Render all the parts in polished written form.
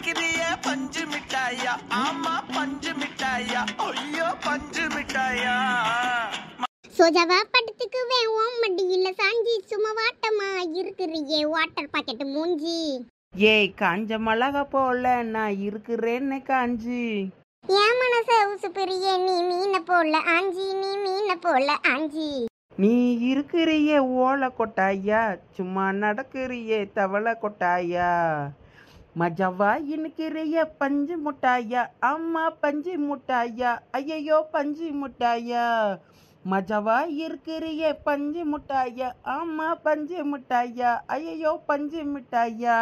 இனிக்கிறிய பஞ்சு மிட்டாயா ஆமா பஞ்சு மிட்டாயா ஐயோ பஞ்சு மிட்டாயா சோஜாவா படத்துக்கு ஓம் மடியில சாஞ்சி சும்மா வாட்டமா இருக்கிறியே வாட்டர் பாக்கெட் மூஞ்சி. ஏய் காஞ்ச மிளகா போல நான் இருக்கிறேன்னு காஞ்சி. என் மனச உசுப்பிரியே நீ மீன போல ஆஞ்சி நீ மீன போல ஆஞ்சி. நீ இருக்கிறியே ஓலை கொட்டாயா சும்மா நடக்கிறியே தவளை கொட்டாயா. மஜாவா இனிக்கிறிய பஞ்சு முட்டாயா ஆமா பஞ்சு முட்டாயா ஐயோ பஞ்சு முட்டாயா. மஜாவா இருக்கிறிய பஞ்சு முட்டாயா ஆமா பஞ்சு முட்டாயா ஐயோ பஞ்சு மிட்டாயா.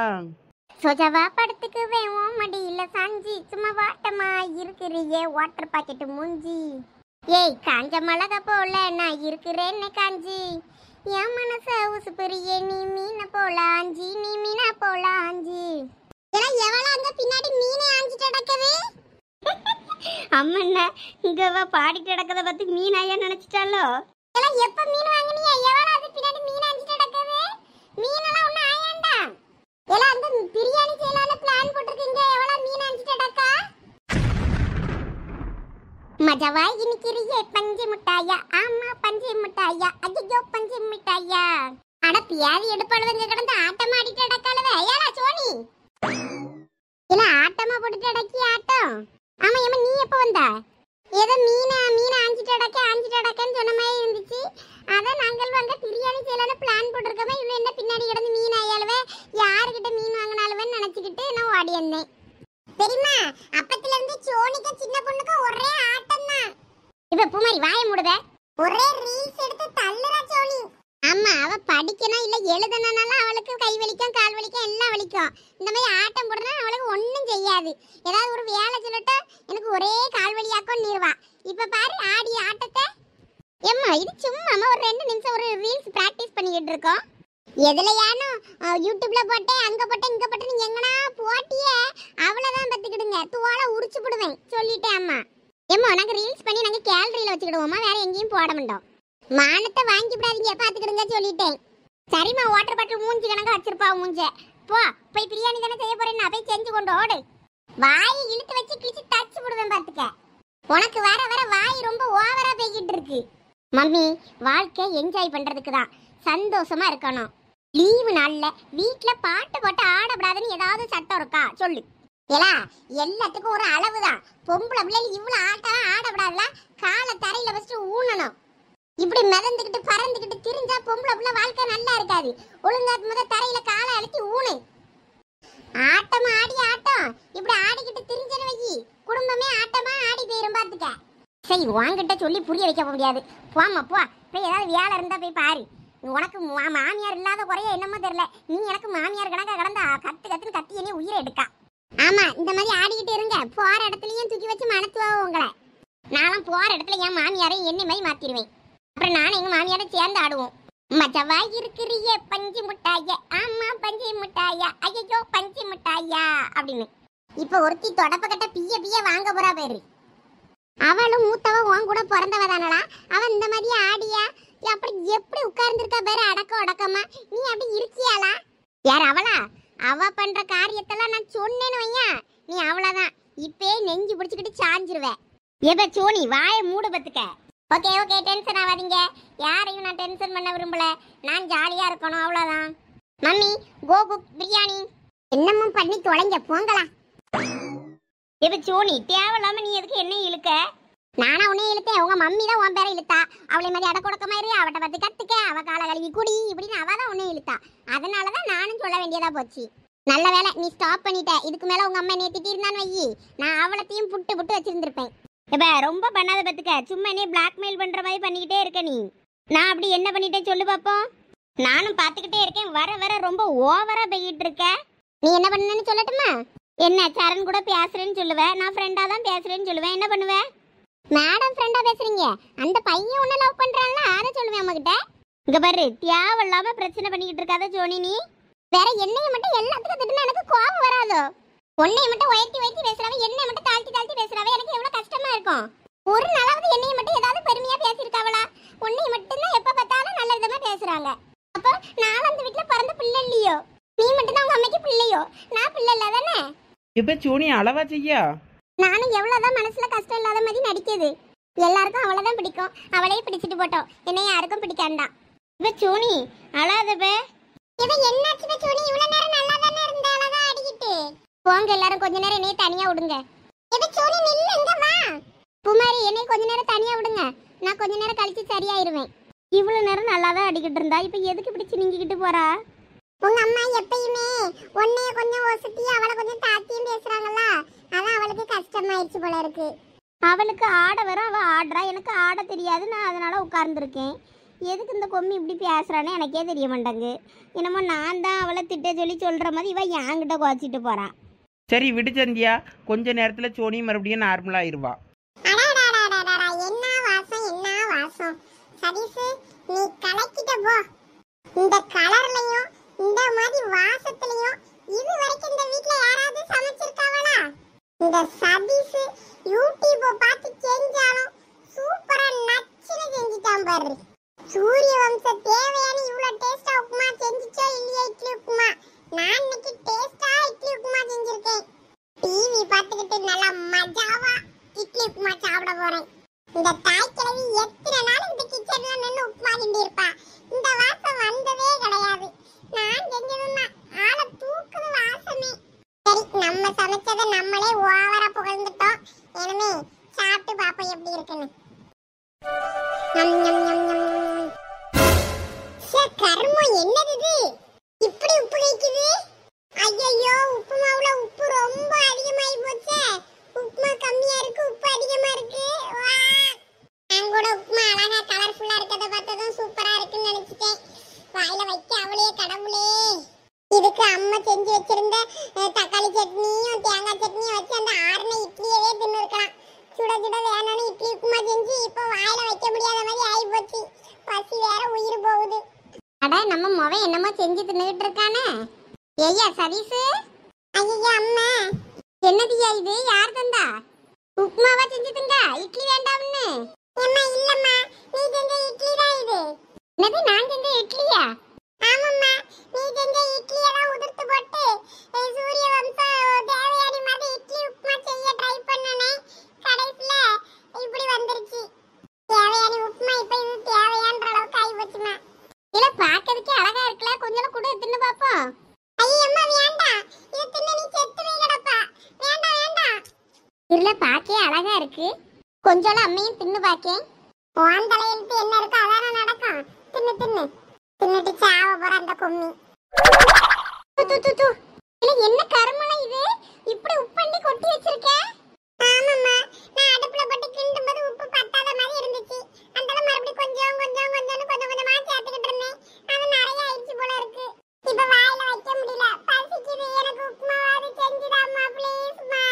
சோஜாவா படத்துக்கு ஓம் மடியில சாஞ்சி சும்மா வாட்டமா இருக்கிறியே வாட்டர் பாக்கெட் மூஞ்சி. ஏய் காஞ்ச மிளகா போல நான் இருக்கிறேன்னு காஞ்சி. என் மனச உசுப்பிரியே நீ மீன போல ஆஞ்சி நீ மீனா போல ஆஞ்சி. எவ்வளோ அங்க பின்னாடி மீனை ஆஞ்சிட்டு கிடக்குது. அம்மண்ணா இங்கவா பாடிட்டு கிடக்கத பத்தி மீனாயா நினைச்சிட்டாலோ. எப்ப மீன் வாங்குனியா எவ்வளோ அது பின்னாடி மீன் ஆஞ்சிட்டு கிடக்குது. மீனெல்லாம் ஒண்ணு ஆயாண்டா. எல்லாம் அந்த பிரியாணி செய்யலாம்னு பிளான் போட்டுருக்கீங்க. எவ்வளோ மீன் ஆஞ்சிட்டு கிடக்கா. மஜாவா இனிக்கிறியே பஞ்சு முட்டாயா ஆமா பஞ்சு முட்டாயா ஐயோ பஞ்சு மிட்டாயா. அட பியாதி எடுப்பாளுவங்க கிடந்து ஆட்டம் ஆடிட்டு கிடக்காளுவே. ஏலா சோனி இல்ல ஆட்டமா போட்டுட்டு கிடக்கி ஆட்டம். ஆமா ஏமா நீ எப்ப வந்தா. ஏதோ மீனை ஆஞ்சிட்டு கிடக்கன்னு சொன்ன மாதிரி இருந்துச்சு. அதான் நாங்கள் வாங்க பிரியாணி செய்யலாம்னு பிளான் போட்டிருக்கோமே. இவ்வளோ என்ன பின்னாடி கிடந்து மீன் ஆயாளுவே யாருக்கிட்ட மீன் வாங்கினாலுவேன்னு நினைச்சுக்கிட்டு நான் ஓடி வந்தேன். தெரியுமா அப்பத்துல இருந்து சோனிக்கு சின்ன பொண்ணுக்கு ஒரே ஆட்டம் தான். இப்ப பூமாரி வாய மூடுத. ஒரே ரீல்ஸ் எடுத்து தள்ளுறா சோனி. ஆமா அவ படிக்கணும் இல்ல எழுதணும்னால அவளுக்கு கை வலிக்கும் கால் வலிக்கும் எல்லாம் வலிக்கும். இந்த மாதிரி ஆட்டம் போடுறா அவளுக்கு ஒன்றும் செய்யாது. ஏதாவது ஒரு வேலை சொல்லட்டு எனக்கு ஒரே கால் வலியாக்கும் நீர்வா. இப்ப பாரு ஆடி ஆட்டத்தை. ஏம்மா இது சும்மா ஒரு 2 நிமிஷம் ஒரு ரீல்ஸ் பிராக்டிஸ் பண்ணிக்கிட்டு இருக்கோம். எதுலையானும் யூடியூப்ல போட்டேன் அங்க போட்டேன் இங்க போட்டேன் நீங்க எங்கனா போட்டியே அவ்வளவுதான் பத்துக்கிடுங்க. தோலை உரிச்சு போடுவேன் சொல்லிட்டேன். அம்மா ஏம்மா நாங்க ரீல்ஸ் பண்ணி நாங்க கேலரியில வச்சுக்கிடுவோமா வேற எங்கேயும் போட மாட்டோம். மானத்தை வாங்கி விடாதீங்க பாத்துக்கிடுங்க சொல்லிட்டேன். சரிம்மா வாட்டர் பாட்டில் மூஞ்சி கணக்கா வச்சிருப்பா மூஞ்ச. போய் பிரியாணி தானே செய்ய போறேன் நான் போய் செஞ்சு கொண்டு ஓடு. வாய் இழுத்து வச்சு கிழிச்சு தச்சு விடுவேன் பாத்துக்க. உனக்கு வர வர வாய் ரொம்ப ஓவரா போய்கிட்டு இருக்கு. மம்மி வாழ்க்கை என்ஜாய் பண்றதுக்கு தான் சந்தோஷமா இருக்கணும். லீவு நாள்ல வீட்டுல பாட்டு போட்டு ஆடப்படாதுன்னு ஏதாவது சட்டம் இருக்கா சொல்லு. ஏலா எல்லாத்துக்கும் ஒரு அளவுதான். பொம்பளை பிள்ளைகள் இவ்வளவு ஆட்டம் ஆடப்படாதுல. காலை தரையில வச்சுட்டு ஊனணும். இப்படி மிதந்துக்கிட்டு பறந்துக்கிட்டு திரிஞ்சா பொம்பளை பிள்ளை வாழ்க்கை நல்லா இருக்காது. ஒழுங்கா முத தரையில காலை அழுத்தி ஊனு. ஆட்டம் ஆடி ஆட்டம் இப்படி ஆடிக்கிட்டு திரிஞ்சன வைக்கி குடும்பமே ஆட்டமா ஆடி போயிரும் பாத்துக்க. சரி வாங்கிட்ட சொல்லி புரிய வைக்க முடியாது. போமா போய் ஏதாவது வேலை இருந்தா போய் பாரு. உனக்கு மாமியார் இல்லாத குறைய என்னமோ தெரியல. நீ எனக்கு மாமியார் கணக்கா கடந்த கத்துன்னு கத்தி என்ன உயிரை எடுக்கா. ஆமா இந்த மாதிரி ஆடிக்கிட்டு இருங்க. போற இடத்துலயும் தூக்கி வச்சு மணத்துவா உங்களை. நானும் போற இடத்துல என் மாமியாரையும் என்ன மாதிரி மாத்திடுவேன். அப்புறம் நானும் எங்க மாமியாரை சேர்ந்து ஆடுவோம். மஜாவா இருக்கிறியே பஞ்சு முட்டாயா ஆமா பஞ்சு முட்டாயா ஐயோ பஞ்சு முட்டாயா அப்படின்னு. இப்ப ஒருத்தி தொடப்ப கட்ட பிய வாங்க போறா பேரு. அவளும் மூத்தவ உன் கூட பிறந்தவ தானடா. அவன் இந்த மாதிரி ஆடியா அப்படி எப்படி உட்கார்ந்துருக்கா பேரு அடக்க உடக்கமா. நீ அப்படி இருக்கியாளா. யார் அவளா. அவ பண்ற காரியத்தெல்லாம் நான் சொன்னேன்னு வையா நீ அவ்வளவுதான் இப்பே நெஞ்சு பிடிச்சுக்கிட்டு சாஞ்சிருவ. எப்ப சோனி வாய மூடு பத்துக்க. ஓகே டென்ஷன் ஆகாதீங்க. யாரையும் நான் டென்ஷன் பண்ண விரும்பல. நான் ஜாலியா இருக்கணும் அவ்வளவுதான். மம்மி கோ குக் பிரியாணி. என்னமும் பண்ணி தொலைங்க போங்களா. எப்ப சோனி தேவையில்லாம நீ எதுக்கு என்ன இழுக்க. நானா உன்னை இழுத்தேன். உங்க மம்மி தான் உன் பேரை இழுத்தா. அவளை மாதிரி அடக்கொடக்கமா இரு அவட்ட பத்தி கத்துக்க அவ கால கழுவி குடி இப்படின்னு அவ தான் உன்னை இழுத்தா. அதனாலதான் நானும் சொல்ல வேண்டியதா போச்சு. நல்ல வேலை நீ ஸ்டாப் பண்ணிட்ட. இதுக்கு மேல உங்க அம்மா என்னை திட்டிருந்தான்னு வையி நான் அவளத்தையும் புட்டு வச்சிருந்திருப்பேன். இப்ப ரொம்ப பண்ணாத பத்துக்க. சும்மா நீ பிளாக்மெயில் பண்ற மாதிரி பண்ணிக்கிட்டே இருக்க நீ. நான் அப்படி என்ன பண்ணிட்டே சொல்லு பாப்போம். நானும் பாத்துக்கிட்டே இருக்கேன். வர ரொம்ப ஓவரா போய்கிட்டு இருக்க. நீ என்ன பண்ணன்னு சொல்லட்டுமா. என்ன சரண் கூட பேசுறேன்னு சொல்லுவேன். நான் ஃப்ரெண்டா தான் பேசுறேன்னு சொல்லுவேன். என்ன பண்ணுவேன். மேடம் ஃப்ரெண்டா பேசுறீங்க. அந்த பையன் உன்ன லவ் பண்றான்ல அதை சொல்லுவேன் உங்ககிட்ட. இங்க பாரு தேவையில்லாம பிரச்சனை பண்ணிக்கிட்டு இருக்காத ஜோனி நீ. வேற என்னைய மட்டும் எல்லாத்துக்கும் திட்டுனா எனக்கு கோபம் வராதோ. உன்னைய மட்டும் உயர்த்தி பேசுறவ என்னைய மட்டும் தாழ்த்தி பேசுறவ எனக்கு எவ்வளவு கஷ்டமா இருக்கும். ஒரு நாளாவது என்னைய மட்டும் ஏதாவது பெருமையா பேசியிருக்காவளா. உன்னைய மட்டும் தான் எப்ப பார்த்தாலும் நல்ல விதமா பேசுறாங்க. அப்போ நான் அந்த வீட்டுல பிறந்த பிள்ளை இல்லையோ. நீ மட்டும் தான் உங்க அம்மைக்கு பிள்ளையோ. நான் பிள்ளை இல்ல தானே. இப்போ சோனி அளவா செய்யா? நானும் எவ்வளவுதான் மனசுல கஷ்டம் இல்லாத மாதிரி நடிக்குது. எல்லாருக்கும் அவளைதான் பிடிக்கும், அவளையே பிடிச்சிட்டு போட்டோம், என்னை யாருக்கும் பிடிக்காண்டாம். இப்ப சோனி அழாதப்ப இவ என்னாச்சு சோனி? இவ்வளவு நேரம் நல்லா தானே இருந்த, அழகா அடிக்கிட்டு. போங்க எல்லாரும் கொஞ்ச நேரம் என்னைய தனியா விடுங்க. இப்ப சோனி நில்லுங்க வா. குமாரி என்னை கொஞ்ச நேரம் தனியா விடுங்க, நான் கொஞ்ச நேரம் கழிச்சு சரியாயிருவேன். இவ்வளவு நேரம் நல்லா தான் அடிக்கிட்டு இருந்தா, இப்ப எதுக்கு பிடிச்சு நீங்கிக்கிட்டு போறா? உங்க அம்மா எப்பயுமே உன்னைய கொஞ்சம் ஒசத்தியும் அவளை கொஞ்சம் தாத்தியும் பேசுறாங்களா, அதான் அவளுக்கு கஷ்டமாயிருச்சு போல இருக்கு. அவளுக்கு ஆட வர அவ ஆடுறா, எனக்கு ஆட தெரியாது, நான் அதனால உட்கார்ந்துருக்கேன். எதுக்கு இந்த கொம்மி இப்படி பேசுறான்னு எனக்கே தெரிய மாட்டேங்கு. என்னமோ நான் தான் அவளை திட்ட சொல்லி சொல்ற மாதிரி இவ என்கிட்ட குறைச்சிட்டு போறான். சரி விடு சந்தியா, கொஞ்ச நேரத்தில் சோனி மறுபடியும் நார்மலாக ஆயிடுவா. என்ன வாசம் என்ன வாசம். சதீஷ் நீ கலக்கிட்ட போ. இந்த கலர்லயும் இந்த மாதிரி வாசத்துலயும் இது வரைக்கும் இந்த வீட்ல யாராவது சமைச்சிருக்காங்களா? இந்த சதீஷ் யூடியூப் பார்த்து செஞ்சாலும் சூப்பரா நச்சுன்னு செஞ்சுட்டான் பாரு. சூரிய வம்ச தேவையான இவ்வளவு டேஸ்டா உப்புமா செஞ்சுச்சோ இல்லையா இட்லி உப்புமா? நான் இன்னைக்கு டேஸ்டா இட்லி உப்புமா செஞ்சிருக்கேன். டிவி பார்த்துக்கிட்டு நல்லா மஜாவா இட்லி உப்புமா சாப்பிட போறேன். இந்த தாய் கிழவி எத்தனை நாள் இந்த கிச்சன்ல நின்று உப்புமா கிண்டி இருப்பா, இந்த வாசம் வந்ததே கிடையாது. நான் செஞ்சதுன்னா ஆளை தூக்குது வாசமே. சரி நம்ம சமைச்சதை நம்மளே ஓவரா புகழ்ந்துட்டோம். இனிமே சாப்பிட்டு பாப்போம் எப்படி இருக்குன்னு. கர்மம் என்னது இது? இப்படி உப்பு வைக்குது? ஐயோ உப்புமாவுல உப்பு ரொம்ப அதிகமாயி போச்சே. உப்புமா கம்மியா இருக்கு, உப்பு அதிகமா இருக்கு. நான் கூட உப்புமா அழகா கலர்ஃபுல்லா இருக்கத பார்த்ததும் சூப்பரா இருக்குன்னு நினைச்சிட்டேன். வாயில வைக்க அவளே கடவுளே. இதுக்கு அம்மா செஞ்சு வச்சிருந்த தக்காளி சட்னியும் தேங்காய் சட்னியும் வச்சு அந்த ஆறுன இட்லியவே தின்னு இருக்கலாம். சுட சுட வேணும்னு இட்லி உப்புமா செஞ்சு இப்போ வாயில வைக்க முடியாத மாதிரி ஆகி போச்சு. பசி வேற உயிர் போகுது. அட நம்ம மொவன் என்னமோ செஞ்சு தின்னுகிட்டு இருக்கானே. ஐயா சதீஷ். ஐயா அம்மா என்னதியா இது? யார் தந்தா? உப்புமாவா செஞ்சுதுங்க, இட்லி வேண்டாம்னு. அம்மா இல்லம்மா, நீ செஞ்ச இட்லி தான் இது. என்னது நான் செஞ்ச இட்லியா? ஆமாம்மா, நீ செஞ்ச இட்லி எல்லாம் உதிர்த்து போட்டு சூரிய வம்ச தேவயானி மாதிரி இட்லி உப்புமா செய்ய ட்ரை பண்ணனே. கடைசில இப்படி வந்துருச்சு. தேவயானி உப்புமா இப்ப இது தேவையான்ற அளவுக்கு ஆகி போச்சுமா. இல்ல பாக்கிறதுக்கே அழகா இருக்குல்ல, கொஞ்சம் கூட தின்னு பாப்போம். ஐயம்மா வேண்டாம், இது தின்னு நீ செத்து போய் கிடப்பா. வேண்டாம் வேண்டாம். இல்ல பாக்கே அழகா இருக்கு, கொஞ்சம் அம்மையும் தின்னு பாக்கேன். உன் தலையெழுத்து என்ன இருக்கோ அதான நடக்கும். தின்னு தின்னு தின்னுட்டு சாவ போற அந்த கொம்மி. இல்ல என்ன கருமணம் இது? இப்படி உப்பண்டி கொட்டி வச்சிருக்க? ஆமாம்மா, நான் அடுப்புல போட்டு கிண்டும்போது உப்பு பத்தாத மாதிரி இருந்துச்சு. அதனால மறுபடியும் கொஞ்சம் கொஞ்சம் கொஞ்சம்னு கொஞ்சம் கொஞ்சமா சேர்த்துக்கிட்டு இருந்தேன். அது நிறைய ஆயிடுச்சு போல இருக்கு. இப்ப வாயில வைக்க முடியல, பசிக்குது. எனக்கு உப்புமாவாது செஞ்சுதாம்மா ப்ளீஸ்மா.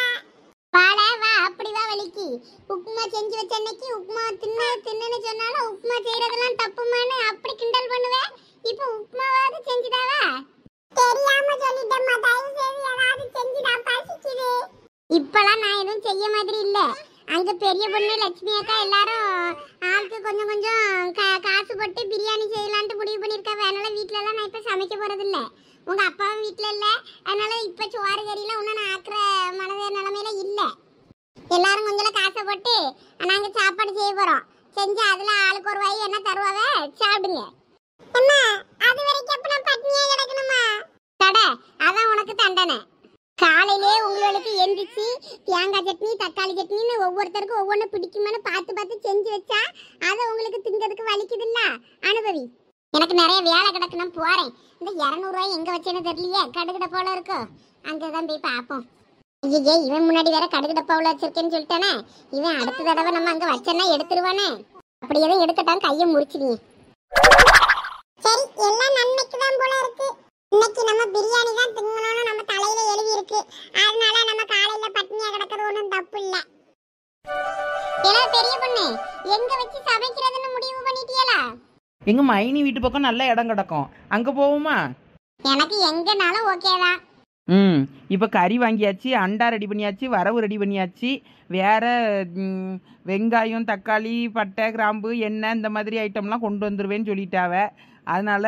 வாழ வா, அப்படிதான் வலிக்கு. உப்புமா செஞ்சு வச்ச அன்னைக்கு உப்புமா தின்னு சொன்னாலும் உப்புமா செய்யறதெல்லாம் தப்புமான்னு அப்படி கிண்டல் பண்ணுவேன். இப்ப உப்புமாவாது செஞ்சுதாவா? தெரியாம சொல்லிட்டேம்மா, தயவு செய்து ஏதாவது செஞ்சுதா, பசிக்குது. இப்பெல்லாம் நான் எதுவும் செய்ய மாதிரி இல்ல. அங்க பெரிய பொண்ணு லட்சுமி அக்கா எல்லாரும் ஆளுக்கு கொஞ்சம் கொஞ்சம் காசு போட்டு பிரியாணி செய்யலான்ட்டு முடிவு பண்ணிருக்காங்க. அதனால வீட்ல எல்லாம் நான் இப்ப சமைக்க போறது இல்ல. உங்க அப்பாவும் வீட்ல இல்ல, அதனால இப்ப சோறு கறியெல்லாம் ஒன்னும் நான் ஆக்குற மனத நிலைமையில இல்ல. எல்லாரும் கொஞ்சம் காசை போட்டு நாங்க சாப்பாடு செய்ய போறோம். செஞ்சு அதுல ஆளுக்கு ஒரு வாய் என்ன தருவாவ, சாப்பிடுங்க. அம்மா அது வரைக்கும் அப்ப நான் பட்னியா கிடக்கணுமா? கடை அதான் உனக்கு தண்டனை. காலையிலே உங்களுக்கு எந்திரிச்சு தேங்காய் சட்னி தக்காளி சட்னின்னு ஒவ்வொருத்தருக்கும் ஒவ்வொன்று பிடிக்குமான்னு பார்த்து பார்த்து செஞ்சு வச்சா அதை உங்களுக்கு திங்கிறதுக்கு வலிக்குதுல்ல, அனுபவி. எனக்கு நிறைய வேலை கிடக்கு, நான் போறேன். இந்த 200 ரூபாய் எங்க வச்சேன்னு தெரியலையே, கடுகிட போல இருக்கோ, அங்கதான் போய் பார்ப்போம். ஐயே இவன் முன்னாடி வேற கடுகிட போல வச்சிருக்கேன்னு சொல்லிட்டானே, இவன் அடுத்த தடவை நம்ம அங்க வச்சேன்னா எடுத்துருவானே. அப்படி எதுவும் எடுக்கட்டான் கையை முறிச்சிடுங்க. சரி எல்லாம் நன்மைக்கு தான் போல இருக்கு. இன்னைக்கு நம்ம பிரியாணி தான் திங்கணும்னு நம்ம தலையில எழுதி இருக்கு. அதனால நம்ம காலையில பட்னியா கிடக்கிறது ஒண்ணும் தப்பு இல்ல. ஏல பெரிய பொண்ணு எங்க வச்சு சமைக்கிறதுன்னு முடிவு பண்ணிட்டியலா? எங்க மைனி வீட்டு பக்கம் நல்ல இடம் கிடக்கும், அங்க போவோமா? எனக்கு எங்கனாலும் ஓகே தான். இப்போ கறி வாங்கியாச்சு, அண்டா ரெடி பண்ணியாச்சு, வரவு ரெடி பண்ணியாச்சு. வேற வெங்காயம் தக்காளி பட்டை கிராம்பு எண்ணெய் இந்த மாதிரி ஐட்டம்லாம் கொண்டு வந்துருவேன்னு சொல்லிட்டாவ. அதனால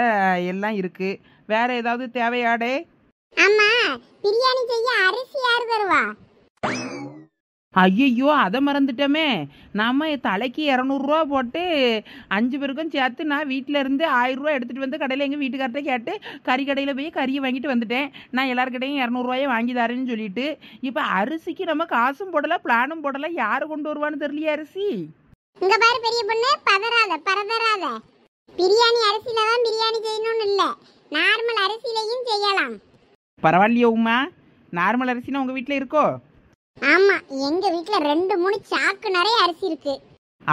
எல்லாம் இருக்கு. வேற ஏதாவது தேவையாடே? ஆமா, பிரியாணி செய்ய அரிசி யார் தருவா? ஐயையோ அதை மறந்துட்டோமே. நாம் தலைக்கு 200 போட்டு 5 பேருக்கும் சேர்த்து நான் வீட்டில் இருந்து 1000 எடுத்துகிட்டு வந்து கடையில் எங்கள் வீட்டுக்கார்ட்ட கேட்டு கறி கடையில் போய் கறியை வாங்கிட்டு வந்துட்டேன். நான் எல்லாருக்கிட்டையும் 200 வாங்கி தரேன்னு சொல்லிட்டு இப்போ அரிசிக்கு நம்ம காசும் போடலை பிளானும் போடலை. யார் கொண்டு வருவான்னு தெரியலையே அரிசி. இங்க பாரு பெரிய பொண்ணு, பதறாத. பிரியாணி அரிசியில தான் பிரியாணி செய்யணும்னு இல்ல, நார்மல் அரிசியிலையும் செய்யலாம். பரவாயில்லையோ உமா, நார்மல் அரிசினா உங்கள் வீட்டில் இருக்கோ? ஆமா, எங்க வீட்ல 2-3 சாக்கு நிறைய அரிசி இருக்கு.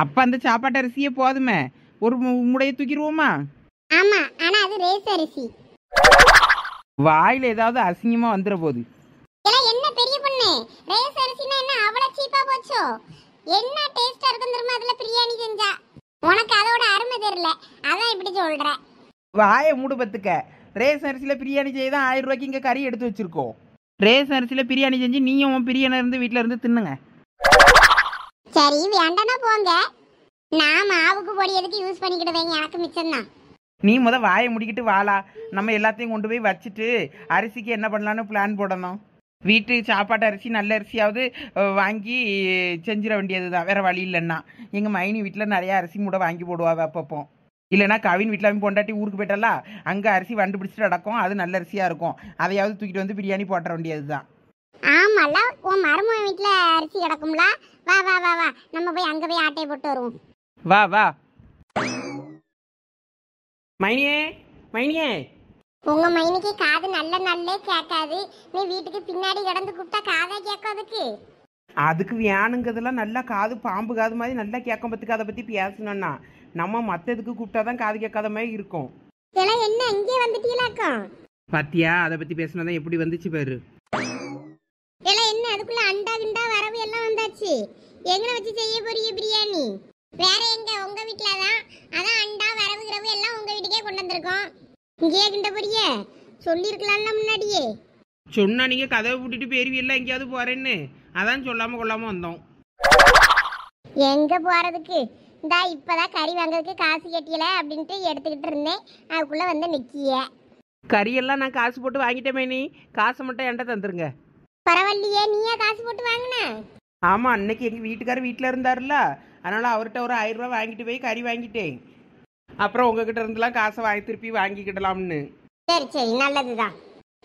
அப்போ அந்த சாப்பாட்டு அரிசியே போதுமே, ஒரு முடையை தூக்கிடுவோமா? ஆமா, ஆனா அது ரேஸ் அரிசி. வாயில் ஏதாவது அசிங்கமாக வந்துட போகுது. இதெல்லாம் என்ன பெரிய பொண்ணு, ரேஸ் அரிசினா என்ன அவ்வளவு சீப்பா போச்சோ? என்ன டேஸ்டா இருக்கும் தெரியுமா அதுல பிரியாணி செஞ்சா? உனக்கு அதோட அருமை தெரியல, அதான் இப்படி சொல்ற. வாயை மூடு பத்துக்க. ரேஸ் அரிசியில் பிரியாணி செய்ய தான் 1000 ரூபாய்க்கு இங்கே கறி எடுத்து வச்சிருக்கோம். ரேஸ் அரிசியில் பிரியாணி செஞ்சு நீயும் உன் பிரியாணி இருந்து வீட்டில் இருந்து தின்னுங்க. சரி வேண்டானா போங்க, நான் மாவுக்கு பொடி எதுக்கு யூஸ் பண்ணிக்கிடுவேங்க, எனக்கு மிச்சம்தான். நீ வாயை முடிக்கிட்டு வாளா, நம்ம எல்லாத்தையும் கொண்டு போய் வச்சுட்டு அரிசிக்கு என்ன பண்ணலான்னு பிளான் போடணும். வீட்டு சாப்பாட்டு அரிசி நல்ல அரிசியாவது வாங்கி செஞ்சிட வேண்டியது தான், வேறு வழி இல்லைன்னா. எங்கள் மைனி வீட்டில் நிறையா அரிசி மூட வாங்கி போடுவாங்க அப்பப்போ. இல்லைன்னா கவின் வீட்டில் அவங்க பொண்டாட்டி ஊருக்கு போயிட்டாலா, அங்கே அரிசி வண்டு பிடிச்சிட்டு நடக்கும், அது நல்ல அரிசியாக இருக்கும், அதையாவது தூக்கிட்டு வந்து பிரியாணி போட்டுற வேண்டியது தான். ஆமால, உன் மருமகன் வீட்டில் அரிசி கிடக்கும்ல, வா வா வா வா, நம்ம போய் அங்கே போய் ஆட்டையை போட்டு வருவோம். வா வா மைனியே, மைனியே. உங்க மைனிக்கு காது நல்ல கேட்காது, நீ வீட்டுக்கு பின்னாடி கிடந்து கூப்பிட்டா காதா கேட்கும் அதுக்கு. அதுக்கு வேணுங்கிறதுலாம் நல்லா காது பாம்பு காது மாதிரி நல்லா கேட்கும். பத்துக்கு அதை பற்றி பேசணும்னா நம்ம மற்றதுக்கு கூப்பிட்டா தான் காது கேட்காத மாதிரி இருக்கும். இதெல்லாம் என்ன இங்கே வந்துட்டீங்களாக்கும்? பாத்தியா, அதை பற்றி பேசினதான் எப்படி வந்துச்சு பாரு. இதெல்லாம் என்ன அதுக்குள்ள அண்டா கிண்டா வரவு எல்லாம் வந்தாச்சு, எங்க வச்சு செய்ய போறீங்க பிரியாணி? வேற எங்க? உங்க வீட்டுல தான், அதான் அண்டா வரவு கிரவு எல்லாம் உங்க வீட்டுக்கே கொண்டு வந்திருக்கோம். இங்கேயே கிண்ட போறிய? சொல்லிருக்கலாம்ல முன்னாடியே. சொன்னா நீங்க கதவை பூட்டிட்டு பேருவியெல்லாம் எங்கேயாவது போறேன்னு, அதான் சொல்லாம கொள்ளாம வந்தோம். எங்க போறதுக்கு, இந்தா இப்பதான் கறி வாங்குறதுக்கு காசு கட்டியல அப்படின்ட்டு எடுத்துக்கிட்டு இருந்தேன், அதுக்குள்ள வந்து நிக்கிய. கறியெல்லாம் நான் காசு போட்டு வாங்கிட்டேமே, நீ காசை மட்டும் என்கிட்ட தந்துருங்க. பரவாயில்லையே, நீயா காசு போட்டு வாங்கின? ஆமா, அன்னைக்கு எங்க வீட்டுக்காரர் வீட்டில் இருந்தாருல, அதனால அவர்கிட்ட ஒரு 1000 ரூபாய் வாங்கிட்டு போய் கறி வாங்கிட்டேன். அப்புறம் உங்ககிட்ட இருந்துலாம் காசை வாங்கி திருப்பி வாங்கிக்கிடலாம்னு. சரி நல்லதுதான்.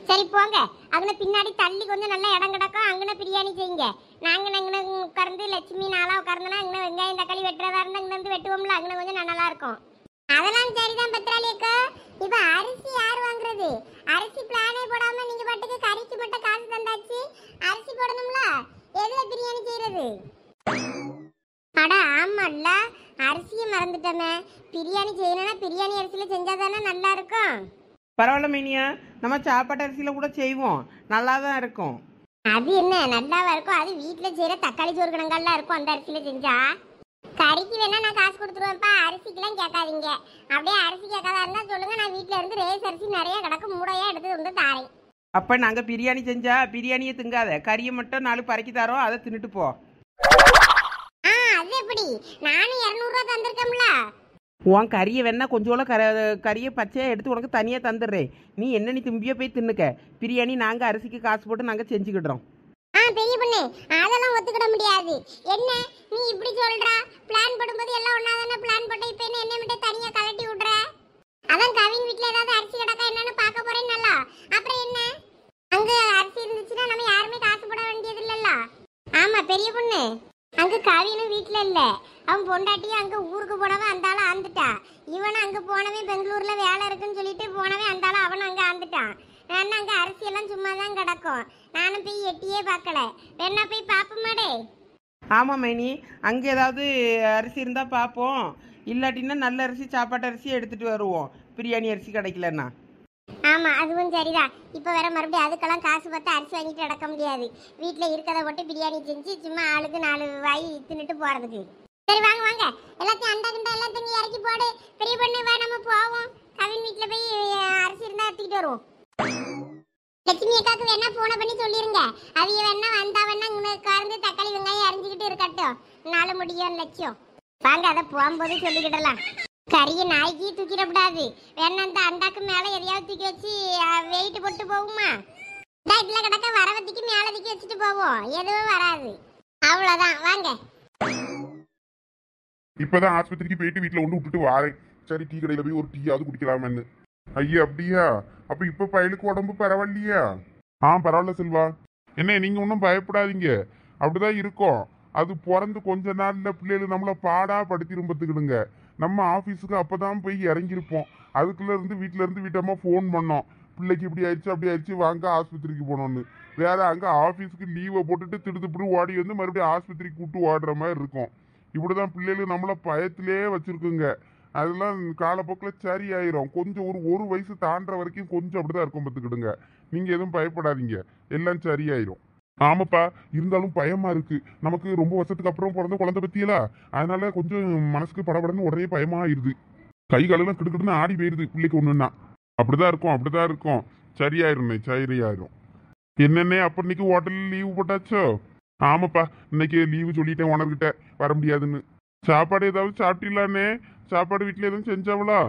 சரி போங்க, அங்கே பின்னாடி தள்ளி கொஞ்சம் நல்லா இடம் கிடக்கும், அங்கே பிரியாணி செய்யுங்க. நாங்கள் அங்கே உட்கார்ந்து லட்சுமி நாளாக உட்கார்ந்தோன்னா அங்கே வெங்காயம் தக்காளி வெட்டுறதா இருந்தால் அங்கே வந்து வெட்டுவோம்ல, அங்கே கொஞ்சம் நல்லா இருக்கும். அதெல்லாம் சரிதான் பத்திராளி அக்கா. இப்போ அரிசி யார் வாங்குறது? அரிசி பிளானே போடாம நீங்க பாட்டுக்கு கறிக்கு மட்டும் காசு தந்தாச்சு, அரிசி போடணும்ல, எதுல பிரியாணி செய்யறது? அட ஆமால்ல, அரிசியை மறந்துட்டோமே. பிரியாணி செய்யணும்னா பிரியாணி அரிசியில செஞ்சாதானே நல்லா இருக்கும். பரவாயில்ல மைனியா, நம்ம சாப்பாட்டு அரிசியில கூட செய்வோம், நல்லா தான் இருக்கும். அது என்ன நல்லாவா இருக்கும்? அது வீட்டில் செய்கிற தக்காளி சோறு கணங்கள்லாம் இருக்கும் அந்த அரிசியில் செஞ்சா. கறிக்கு வேணா நான் காசு கொடுத்துருவேன்ப்பா, அரிசிக்கெல்லாம் கேட்காதீங்க. அப்படியே அரிசி கேட்காதா இருந்தால் சொல்லுங்க, நான் வீட்டில் இருந்து ரேஸ் அரிசி நிறைய கிடக்கு, மூடையா எடுத்து வந்து தாரேன். அப்போ நாங்கள் பிரியாணி செஞ்சா பிரியாணியை திங்காத, கறியை மட்டும் 4 பறக்கி தரோம், அதை தின்னுட்டு போ. அது எப்படி? நானும் 200 ரூபா தந்திருக்கேன்ல. உன் கறியை வேணா கொஞ்சோள கறியை பச்சையாக எடுத்து உனக்கு தனியாக தந்துடுறேன். நீ என்ன நீ தும்பியை போய் தின்னுக்க. பிரியாணி நாங்கள் அரிசிக்கு காசு போட்டு நாங்கள் செஞ்சுக்கிடுறோம். பெரிய பொண்ணு, அதெல்லாம் ஒத்துக்கிட முடியாது. என்ன நீ இப்படி சொல்றா? பிளான் போடும்போது எல்லாம் ஒண்ணா தானே பிளான் போட்டு, இப்போ என்ன மட்டும் தனியா கலட்டி விடுற? அதான் கவின் வீட்ல ஏதாவது அரிசி கிடக்கா என்னன்னு பார்க்க போறேன் நல்லா. அப்புறம் என்ன, அங்க அரிசி இருந்துச்சுன்னா நம்ம யாருமே காசு போட வேண்டியது இல்லல்ல. ஆமா பெரிய பொண்ணு, அங்க கவினும் வீட்ல இல்ல, அவன் பொண்டாட்டியும் அங்க ஊருக்கு போனவன் அந்த ஆள ஆந்துட்டா. இவனும் அங்க போனவன் பெங்களூர்ல வேலை இருக்குன்னு சொல்லிட்டு போனவன் அந்த ஆள அவன் அங்க ஆந்துட்டான். வேணா அங்க அரிசி எல்லாம் சும்மா தான் கிடக்கும், நானும் போய் எட்டியே பார்க்கல. வேணா போய் பாப்போமாடே? ஆமாம் மைனி, அங்கே ஏதாவது அரிசி இருந்தால் பார்ப்போம், இல்லாட்டின்னா நல்ல அரிசி சாப்பாட்டு அரிசி எடுத்துகிட்டு வருவோம், பிரியாணி அரிசி கிடைக்கலன்னா. ஆமா அதுவும் சரிதான். இப்போ வேற மறுபடியும் அதுக்கெல்லாம் காசு பார்த்து அரிசி வாங்கிட்டு நடக்க முடியாது. வீட்டில் இருக்கிறத போட்டு பிரியாணி செஞ்சு சும்மா ஆளுக்கு 4 வாய் தின்னுட்டு போறதுக்கு. சரி வாங்க வாங்க, எல்லாத்தையும் அண்டா கிண்டா எல்லாத்தையும் இறக்கி போடு. பெரிய பொண்ணு வா, நம்ம போவோம். கவின் வீட்டில் போய் அரிசி இருந்தா எடுத்துக்கிட்டு வருவோம். லட்சுமி அக்காவுக்கு வேணா போன பண்ணி சொல்லிருங்க, அவிய வேணா வந்தா வேணா உட்கார்ந்து தக்காளி வெங்காயம் அரிஞ்சுக்கிட்டு இருக்கட்டும், 4 முடியும் லட்சியம். வாங்க, அதை போகும்போது சொல்லிக்கிடலாம். கறியை நாய்க்கு தூக்கிடக்கூடாது, வேணா அந்த அண்டாக்கு மேலே எதையாவது தூக்கி வச்சு வெயிட் போட்டு போகுமா? இதில் கிடக்க வரவத்திக்கு மேலே தூக்கி வச்சுட்டு போவோம், எதுவும் வராது. அவ்வளவுதான் வாங்க. இப்பதான் ஆஸ்பத்திரிக்கு போயிட்டு வீட்டுல கொண்டு விட்டுட்டு வாரேன். சரி டீ கடையில போய் ஒரு டீயாவது குடிக்கலாமன்னு. ஐயா அப்படியா? அப்ப இப்ப பயலுக்கு உடம்பு பரவாயில்லையா? பரவாயில்ல செல்வா. என்ன நீங்க ஒன்றும் பயப்படாதீங்க, அப்படிதான் இருக்கும். அது பிறந்து கொஞ்ச நாள்ல பிள்ளைகள் நம்மள பாடா படுத்திரும் பார்த்துக்கிடுங்க. நம்ம ஆபீஸுக்கு அப்பதான் போய் இறங்கியிருப்போம். அதுக்குள்ள இருந்து வீட்டுல இருந்து வீட்டம்மா ஃபோன் பண்ணோம், பிள்ளைக்கு இப்படி ஆயிடுச்சு அப்படி ஆயிடுச்சு வாங்க ஆஸ்பத்திரிக்கு போனோம்னு. வேற அங்க ஆபீஸுக்கு லீவை போட்டுட்டு திடுத்துப்படி ஓடி வந்து மறுபடியும் ஆஸ்பத்திரிக்கு கூப்பிட்டு ஓடுற மாதிரி இருக்கும். இப்படிதான் பிள்ளைகள் நம்மள பயத்திலே வச்சிருக்குங்க. அதெல்லாம் காலப்போக்கில் சரி ஆயிரும். கொஞ்சம் ஒரு வயசு தாண்டுற வரைக்கும் கொஞ்சம் அப்படிதான் இருக்கும் பார்த்துக்கிடுங்க. நீங்க எதுவும் பயப்படாதீங்க, எல்லாம் சரியாயிரும். ஆமாப்பா, இருந்தாலும் பயமா இருக்கு. நமக்கு ரொம்ப வருஷத்துக்கு அப்புறம் பிறந்த குழந்தை பத்தியலா, அதனால கொஞ்சம் மனசுக்கு படபடன்னு உடனே பயமா ஆயிருது. கை காலெல்லாம் கிடுக்கிட்டுன்னு ஆடி போயிருது பிள்ளைக்கு ஒண்ணுன்னா. அப்படிதான் இருக்கும். சரியாயிரும். என்னென்ன அப்ப இன்னைக்கு ஹோட்டல்ல லீவு போட்டாச்சோ? ஆமாப்பா, இன்னைக்கு லீவு சொல்லிட்டேன் ஓனர்கிட்ட, வர முடியாதுன்னு. சாப்பாடு ஏதாவது சாப்பிட்டீங்களானே? சாப்பாடு வீட்டுல எதுவும் செஞ்சாவளா?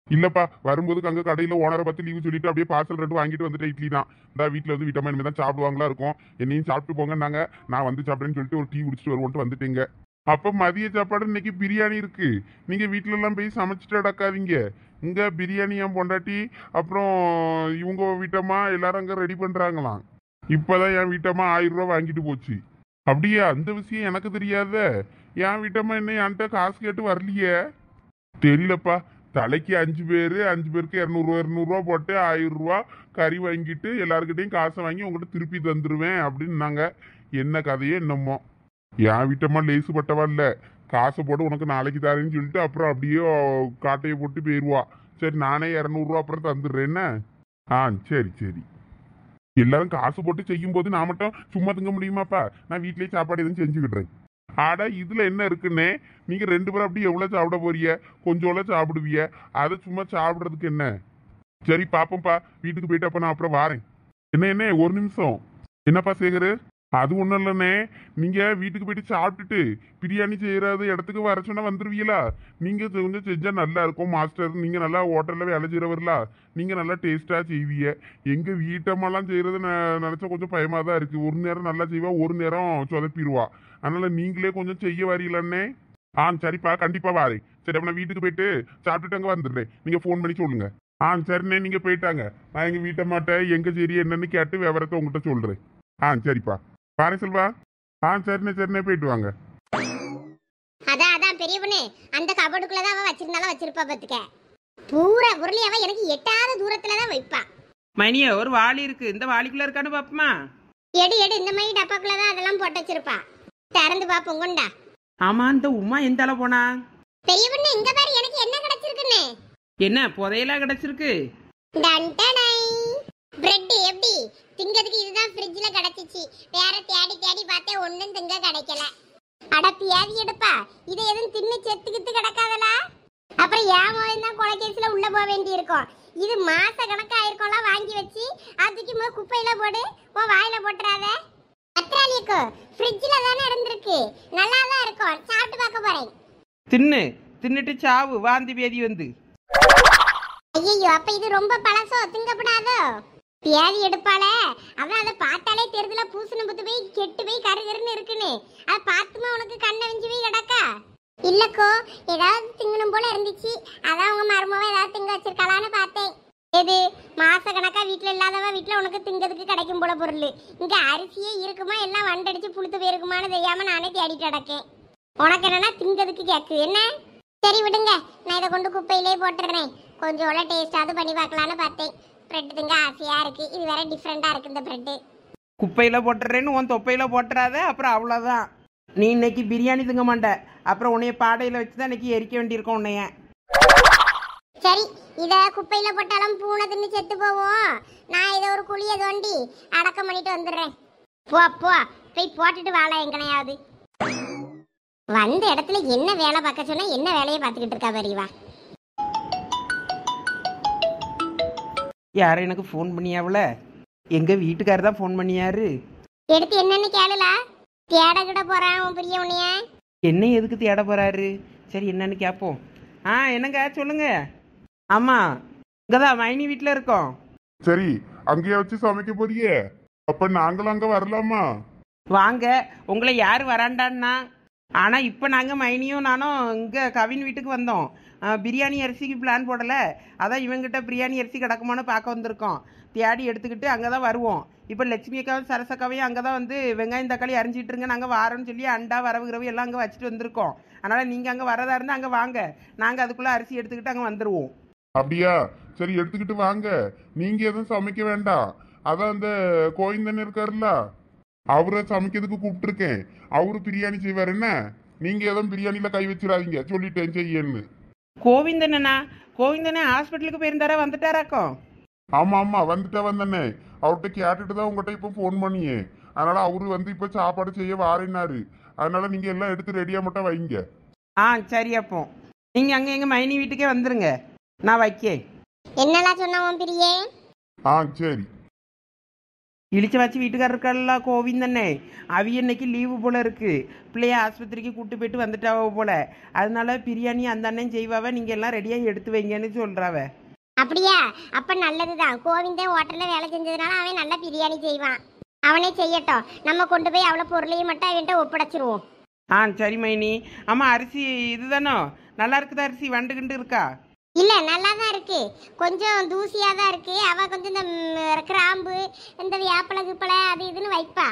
இல்லப்பா, வரும்போது அங்க கடையில ஓனரை பத்தி லீவு சொல்லிட்டு அப்படியே பார்சல் 2 வாங்கிட்டு வந்துட்டு இட்லி தான். இந்த வீட்டுல வந்து வீட்டம்மா இனிமே தான் சாப்பிடுவாங்களா இருக்கும். என்னையும் சாப்பிட்டு போங்கன்னாங்க. நான் வந்து சாப்பிட்டேன்னு சொல்லிட்டு ஒரு டீ குடிச்சிட்டு வருவோன்ட்டு வந்துட்டீங்க. அப்ப மதிய சாப்பாடு இன்னைக்கு பிரியாணி இருக்கு. நீங்க வீட்டுல எல்லாம் போய் சமைச்சிட்டு அடக்காதீங்க. இங்க பிரியாணி என் பொண்டாட்டி அப்புறம் இவங்க வீட்டம்மா எல்லாரும் அங்க ரெடி பண்றாங்களாம். இப்பதான் என் வீட்டம்மா 1000 ரூபா வாங்கிட்டு போச்சு. அப்படியா? அந்த விஷயம் எனக்கு தெரியாத. என் வீட்டம்மா என்ன என்கிட்ட காசு கேட்டு வரலையே. தெரியலப்பா. தலைக்கு 5 பேருக்கு 200 போட்டு 1000 ரூபா கறி வாங்கிட்டு எல்லாருக்கிட்டையும் காசை வாங்கி உங்கள்கிட்ட திருப்பி தந்துருவேன் அப்படின்னாங்க. என்ன கதையே என்னமோ. என் வீட்டம்மா லேசு பட்டவா இல்ல. காசை போட்டு உனக்கு நாளைக்கு தரேன்னு சொல்லிட்டு அப்புறம் அப்படியே காட்டையை போட்டு போயிடுவா. சரி நானே 200 ரூபா அப்புறம் தந்துடுறேன்னு. சரி. எல்லாரும் காசு போட்டு செய்யும் போது நான் மட்டும் சும்மா திங்க முடியுமாப்பா? நான் வீட்லயே சாப்பாடு எதுவும் செஞ்சுக்கிட்டுறேன். ஆடா இதுல என்ன இருக்குன்னு? நீங்க 2 பேரும் அப்படி எவ்வளவு சாப்பிட போறீங்க? கொஞ்சம் சாப்பிடுவிய, அதை சும்மா சாப்பிடுறதுக்கு என்ன? சரி பாப்போம்ப்பா, வீட்டுக்கு போயிட்டு அப்ப நான் அப்புறம் வாரேன். என்ன ஒரு நிமிஷம். என்னப்பா சேகரு? அது ஒண்ணும் இல்லைண்ணே, நீங்க வீட்டுக்கு போயிட்டு சாப்பிட்டுட்டு பிரியாணி செய்யறது இடத்துக்கு வர சொன்னா வந்துருவீங்களா? நீங்க கொஞ்சம் செஞ்சா நல்லா இருக்கும் மாஸ்டர். நீங்க நல்லா ஹோட்டல்ல வேலை செய்யறவர்களா, நீங்க நல்லா டேஸ்டா செய்வீங்க. எங்க வீட்டம்மாலாம் செய்யறது நினைச்சா கொஞ்சம் பயமா தான் இருக்கு. ஒரு நேரம் நல்லா செய்வா, ஒரு நேரம் சொதப்பிடுவா. அதனால நீங்களே கொஞ்சம் செய்ய வரீங்களே? சரிப்பா, கண்டிப்பா வாரேன். சரி அப்ப நான் வீட்டுக்கு போயிட்டு சாப்பிட்டுட்டு அங்க வந்துடுறேன். நீங்க போன் பண்ணி சொல்லுங்க. சரிண்ணே, நீங்க போயிட்டாங்க. நான் எங்க வீட்டம்மாட்ட எங்க சரி என்னன்னு கேட்டு விவரத்தை உங்ககிட்ட சொல்றேன். சரிப்பா பாரு செல்வா. சரிண்ணே போயிட்டு வாங்க. அதான் பெரிய பொண்ணு, அந்த கபோர்டுக்குள்ளதான் அவ வச்சிருப்பா பாத்துக்க. பூரா பொருளி அவ எனக்கு எட்டாத தூரத்துலதான் வைப்பா. மணியா ஒரு வாளி இருக்கு, இந்த வாளிக்குள்ள இருக்கான்னு பாப்பமா. எடு இந்த மாதிரி டப்பாக்குள்ளதான் அதெல்லாம் போட்டு வச்சிருப்பா. திறந்து பாப்போம் கொண்டா. ஆமா, இந்த உமா எந்த அளவு போனா? பெரிய பொண்ணு இங்க பாரு, எனக்கு என்ன கிடைச்சிருக்குன்னு. என்ன புதையலா கிடைச்சிருக்கு? பிரெட் எப்படி திங்கிறதுக்கு இதுதான் ஃப்ரிட்ஜ்ல கிடைச்சிச்சு. வேற தேடி பார்த்தே ஒண்ணும் திங்க கிடைக்கல. அட பியாதி எடுப்பா, இதை எதுவும் தின்னு செத்துக்கிட்டு கிடக்காதல. அப்புறம் ஏன் தான் கொலைகேஸ்ல உள்ள போக வேண்டி இருக்கும். இது மாச கணக்கா ஆயிருக்கோம்லாம் வாங்கி வச்சு அதுக்கு முதல் குப்பையில போடு, உன் வாயில போட்டுறாத. அத்ராலிக்கு ஃப்ரிட்ஜ்ல தானே இருந்திருக்கு, நல்லா தான் இருக்கும். சாப்பிட்டு பார்க்க போறேன். தின்னுட்டு சாவு, வாந்தி பேதி வந்து. ஐயோ, அப்ப இது ரொம்ப பழசோ, திங்கப்படாதோ? பியாதி எடுப்பாளே, அவன் அதை பார்த்தாலே தெரிதுல பூசணம் புத்து போய் கெட்டு போய் கருகருன்னு இருக்குன்னு. அதை பார்த்துமா உனக்கு கண்ணை வெஞ்சு போய் கிடக்கா? இல்லக்கோ, ஏதாவது திங்கணும் போல இருந்துச்சு, அதான் உங்க மருமவ ஏதாவது திங்க வச்சிருக்கலான்னு பார்த்தேன். எது மாச கணக்கா வீட்டுல இல்லாதவ வீட்டுல உனக்கு திங்கிறதுக்கு கிடைக்கும் போல பொருள். இங்க அரிசியே இருக்குமா, எல்லாம் வண்டடிச்சு புளுத்து போயிருக்குமான்னு தெரியாம நானே தேடிட்டு கிடக்கேன். உனக்கு என்னன்னா திங்கிறதுக்கு கேக்கு என்ன? சரி விடுங்க, நான் இதை கொண்டு குப்பையிலே போட்டுறேன். கொஞ்சம் டேஸ்டாவது பண்ணி பார்க்கலான்னு பார்த்தேன். பிரெட் திங்க ஆசையா இருக்கு, இது வேற டிஃப்ரெண்டா இருக்கு இந்த பிரெட். குப்பையில போட்டுறேன்னு உன் தொப்பையில போட்டுறாத, அப்புறம் அவ்வளவுதான். நீ இன்னைக்கு பிரியாணி திங்க மாட்ட, அப்புறம் உன்னைய பாடையில வச்சுதான் இன்னைக்கு எரிக்க வேண்டியிருக்கோம் உன்னைய. சரி, இத குப்பையில போட்டாலும் பூனை தின்னு செத்து போவோம். நான் இதை ஒரு குழிய தோண்டி அடக்கம் பண்ணிட்டு வந்துடுறேன். போ போய் போட்டுட்டு வாழ எங்கனையாவது. வந்த இடத்துல என்ன வேலை பார்க்க சொன்னா என்ன வேலையை பார்த்துக்கிட்டு இருக்கா பெரியவா. யாரும் எனக்கு ஃபோன் பண்ணியாவுல? எங்க வீட்டுக்காரர் தான் ஃபோன் பண்ணியாரு. எடுத்து என்னன்னு கேளுல. தேட கிட போறான் உன் பெரிய உன்னைய. என்ன எதுக்கு தேட போறாரு? சரி என்னன்னு கேட்போம். என்னங்க சொல்லுங்க. ஆமா, இங்கதான் மைனி வீட்டுல இருக்கோம். சரி, அங்கேயே வச்சு சமைக்க போறியே, அப்ப நாங்களும் அங்க வரலாமா? வாங்க, உங்களை யார் வராண்டான்னா. ஆனால் இப்போ நாங்கள் மைனியும் நானும் இங்கே கவின் வீட்டுக்கு வந்தோம். பிரியாணி அரிசிக்கு பிளான் போடலை. அதான் இவங்கிட்ட பிரியாணி அரிசி கிடக்குமான்னு பார்க்க வந்திருக்கோம். தேடி எடுத்துக்கிட்டு அங்கே தான் வருவோம். இப்போ லட்சுமி அக்காவும் சரசக்காவையும் அங்கே தான் வந்து வெங்காயம் தக்காளி அரிஞ்சிட்ருங்க, நாங்கள் வாரோன்னு சொல்லி அண்டா வரவு கிரவு எல்லாம் அங்கே வச்சுட்டு வந்திருக்கோம். அதனால் நீங்கள் அங்கே வரதா இருந்தால் அங்கே வாங்க, நாங்கள் அதுக்குள்ளே அரிசி எடுத்துக்கிட்டு அங்கே வந்துடுவோம். அப்படியா? சரி, எடுத்துக்கிட்டு வாங்க. நீங்க எதுவும் சமைக்க வேண்டாம். அதான் அந்த கோவிந்தன் இருக்காருல்ல, அவரை சமைக்கிறதுக்கு கூப்பிட்டுருக்கேன். அவரு பிரியாணி செய்வார். என்ன, நீங்க எதுவும் பிரியாணியில கை வச்சிடாதீங்க, சொல்லிட்டேன் செய்யன்னு. கோவிந்தனா? கோவிந்தனே ஹாஸ்பிட்டலுக்கு போயிருந்தாரா? வந்துட்டாராக்கோ? ஆமா ஆமா, வந்தனே. அவர்கிட்ட கேட்டுட்டு தான் உங்ககிட்ட இப்போ ஃபோன் பண்ணியே. அதனால அவரு வந்து இப்போ சாப்பாடு செய்ய வாரினாரு. அதனால நீங்க எல்லாம் எடுத்து ரெடியா மட்டும் வைங்க. சரி, அப்போ நீங்கள் அங்கே எங்கள் மைனி வீட்டுக்கே வந்துருங்க, நான் வைக்கேன். என்னெல்லாம் சொன்னவன் பிரியே? சரி. இழிச்ச வச்சு வீட்டுக்காரர் இருக்கால கோவிந்தண்ணே, அவி இன்னைக்கு லீவு போல இருக்கு. பிள்ளைய ஆஸ்பத்திரிக்கு கூட்டு போயிட்டு வந்துட்டாவ போல. அதனால பிரியாணி அந்த அண்ணன் செய்வாவ, நீங்கள் எல்லாம் ரெடியாக எடுத்து வைங்கன்னு சொல்கிறாவ. அப்படியா? அப்ப நல்லதுதான். கோவிந்தன் ஹோட்டல்ல வேலை செஞ்சதுனால அவன் நல்ல பிரியாணி செய்வான். அவனே செய்யட்டும். நம்ம கொண்டு போய் அவ்வளோ பொருளையும் மட்டும் அவன்கிட்ட ஒப்படைச்சிருவோம். சரி மைனி. ஆமாம், அரிசி இதுதானோ? நல்லா இருக்குதா அரிசி? வண்டுகிண்டு இருக்கா? இல்ல, நல்லா தான் இருக்கு. கொஞ்சம் தூசியா தான் இருக்கு. அவ கொஞ்சம் இந்த கிராம்பு, இந்த வேப்பலை கிப்பலை அது இதுன்னு வைப்பா.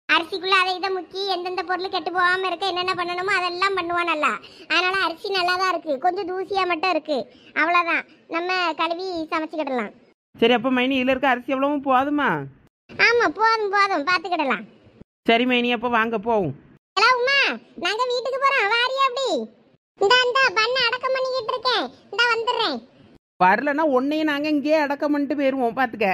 அரிசிக்குள்ள அதை இதை முக்கி எந்தெந்த பொருள் கெட்டு போகாம இருக்க என்னென்ன பண்ணணுமோ அதெல்லாம் பண்ணுவா நல்லா. அதனால அரிசி நல்லா தான் இருக்கு. கொஞ்சம் தூசியா மட்டும் இருக்கு, அவ்வளோதான். நம்ம கழுவி சமைச்சுக்கிடலாம். சரி, அப்போ மைனி இதில் இருக்க அரிசி எவ்வளவும் போதுமா? ஆமா, போதும் போதும், பார்த்துக்கிடலாம். சரி மைனி, அப்போ வாங்க போவோம். ஹலோ உமா, நாங்க வீட்டுக்கு போறோம். வாரியா? அப்படி இந்த பண்ண அடக்கம் பண்ணிக்கிட்டு இருக்கேன், இந்த வந்துடுறேன். வரலன்னா உன்னையும் நாங்கள் இங்கேயே அடக்கம் பண்ணிட்டு போயிடுவோம், பார்த்துக்க.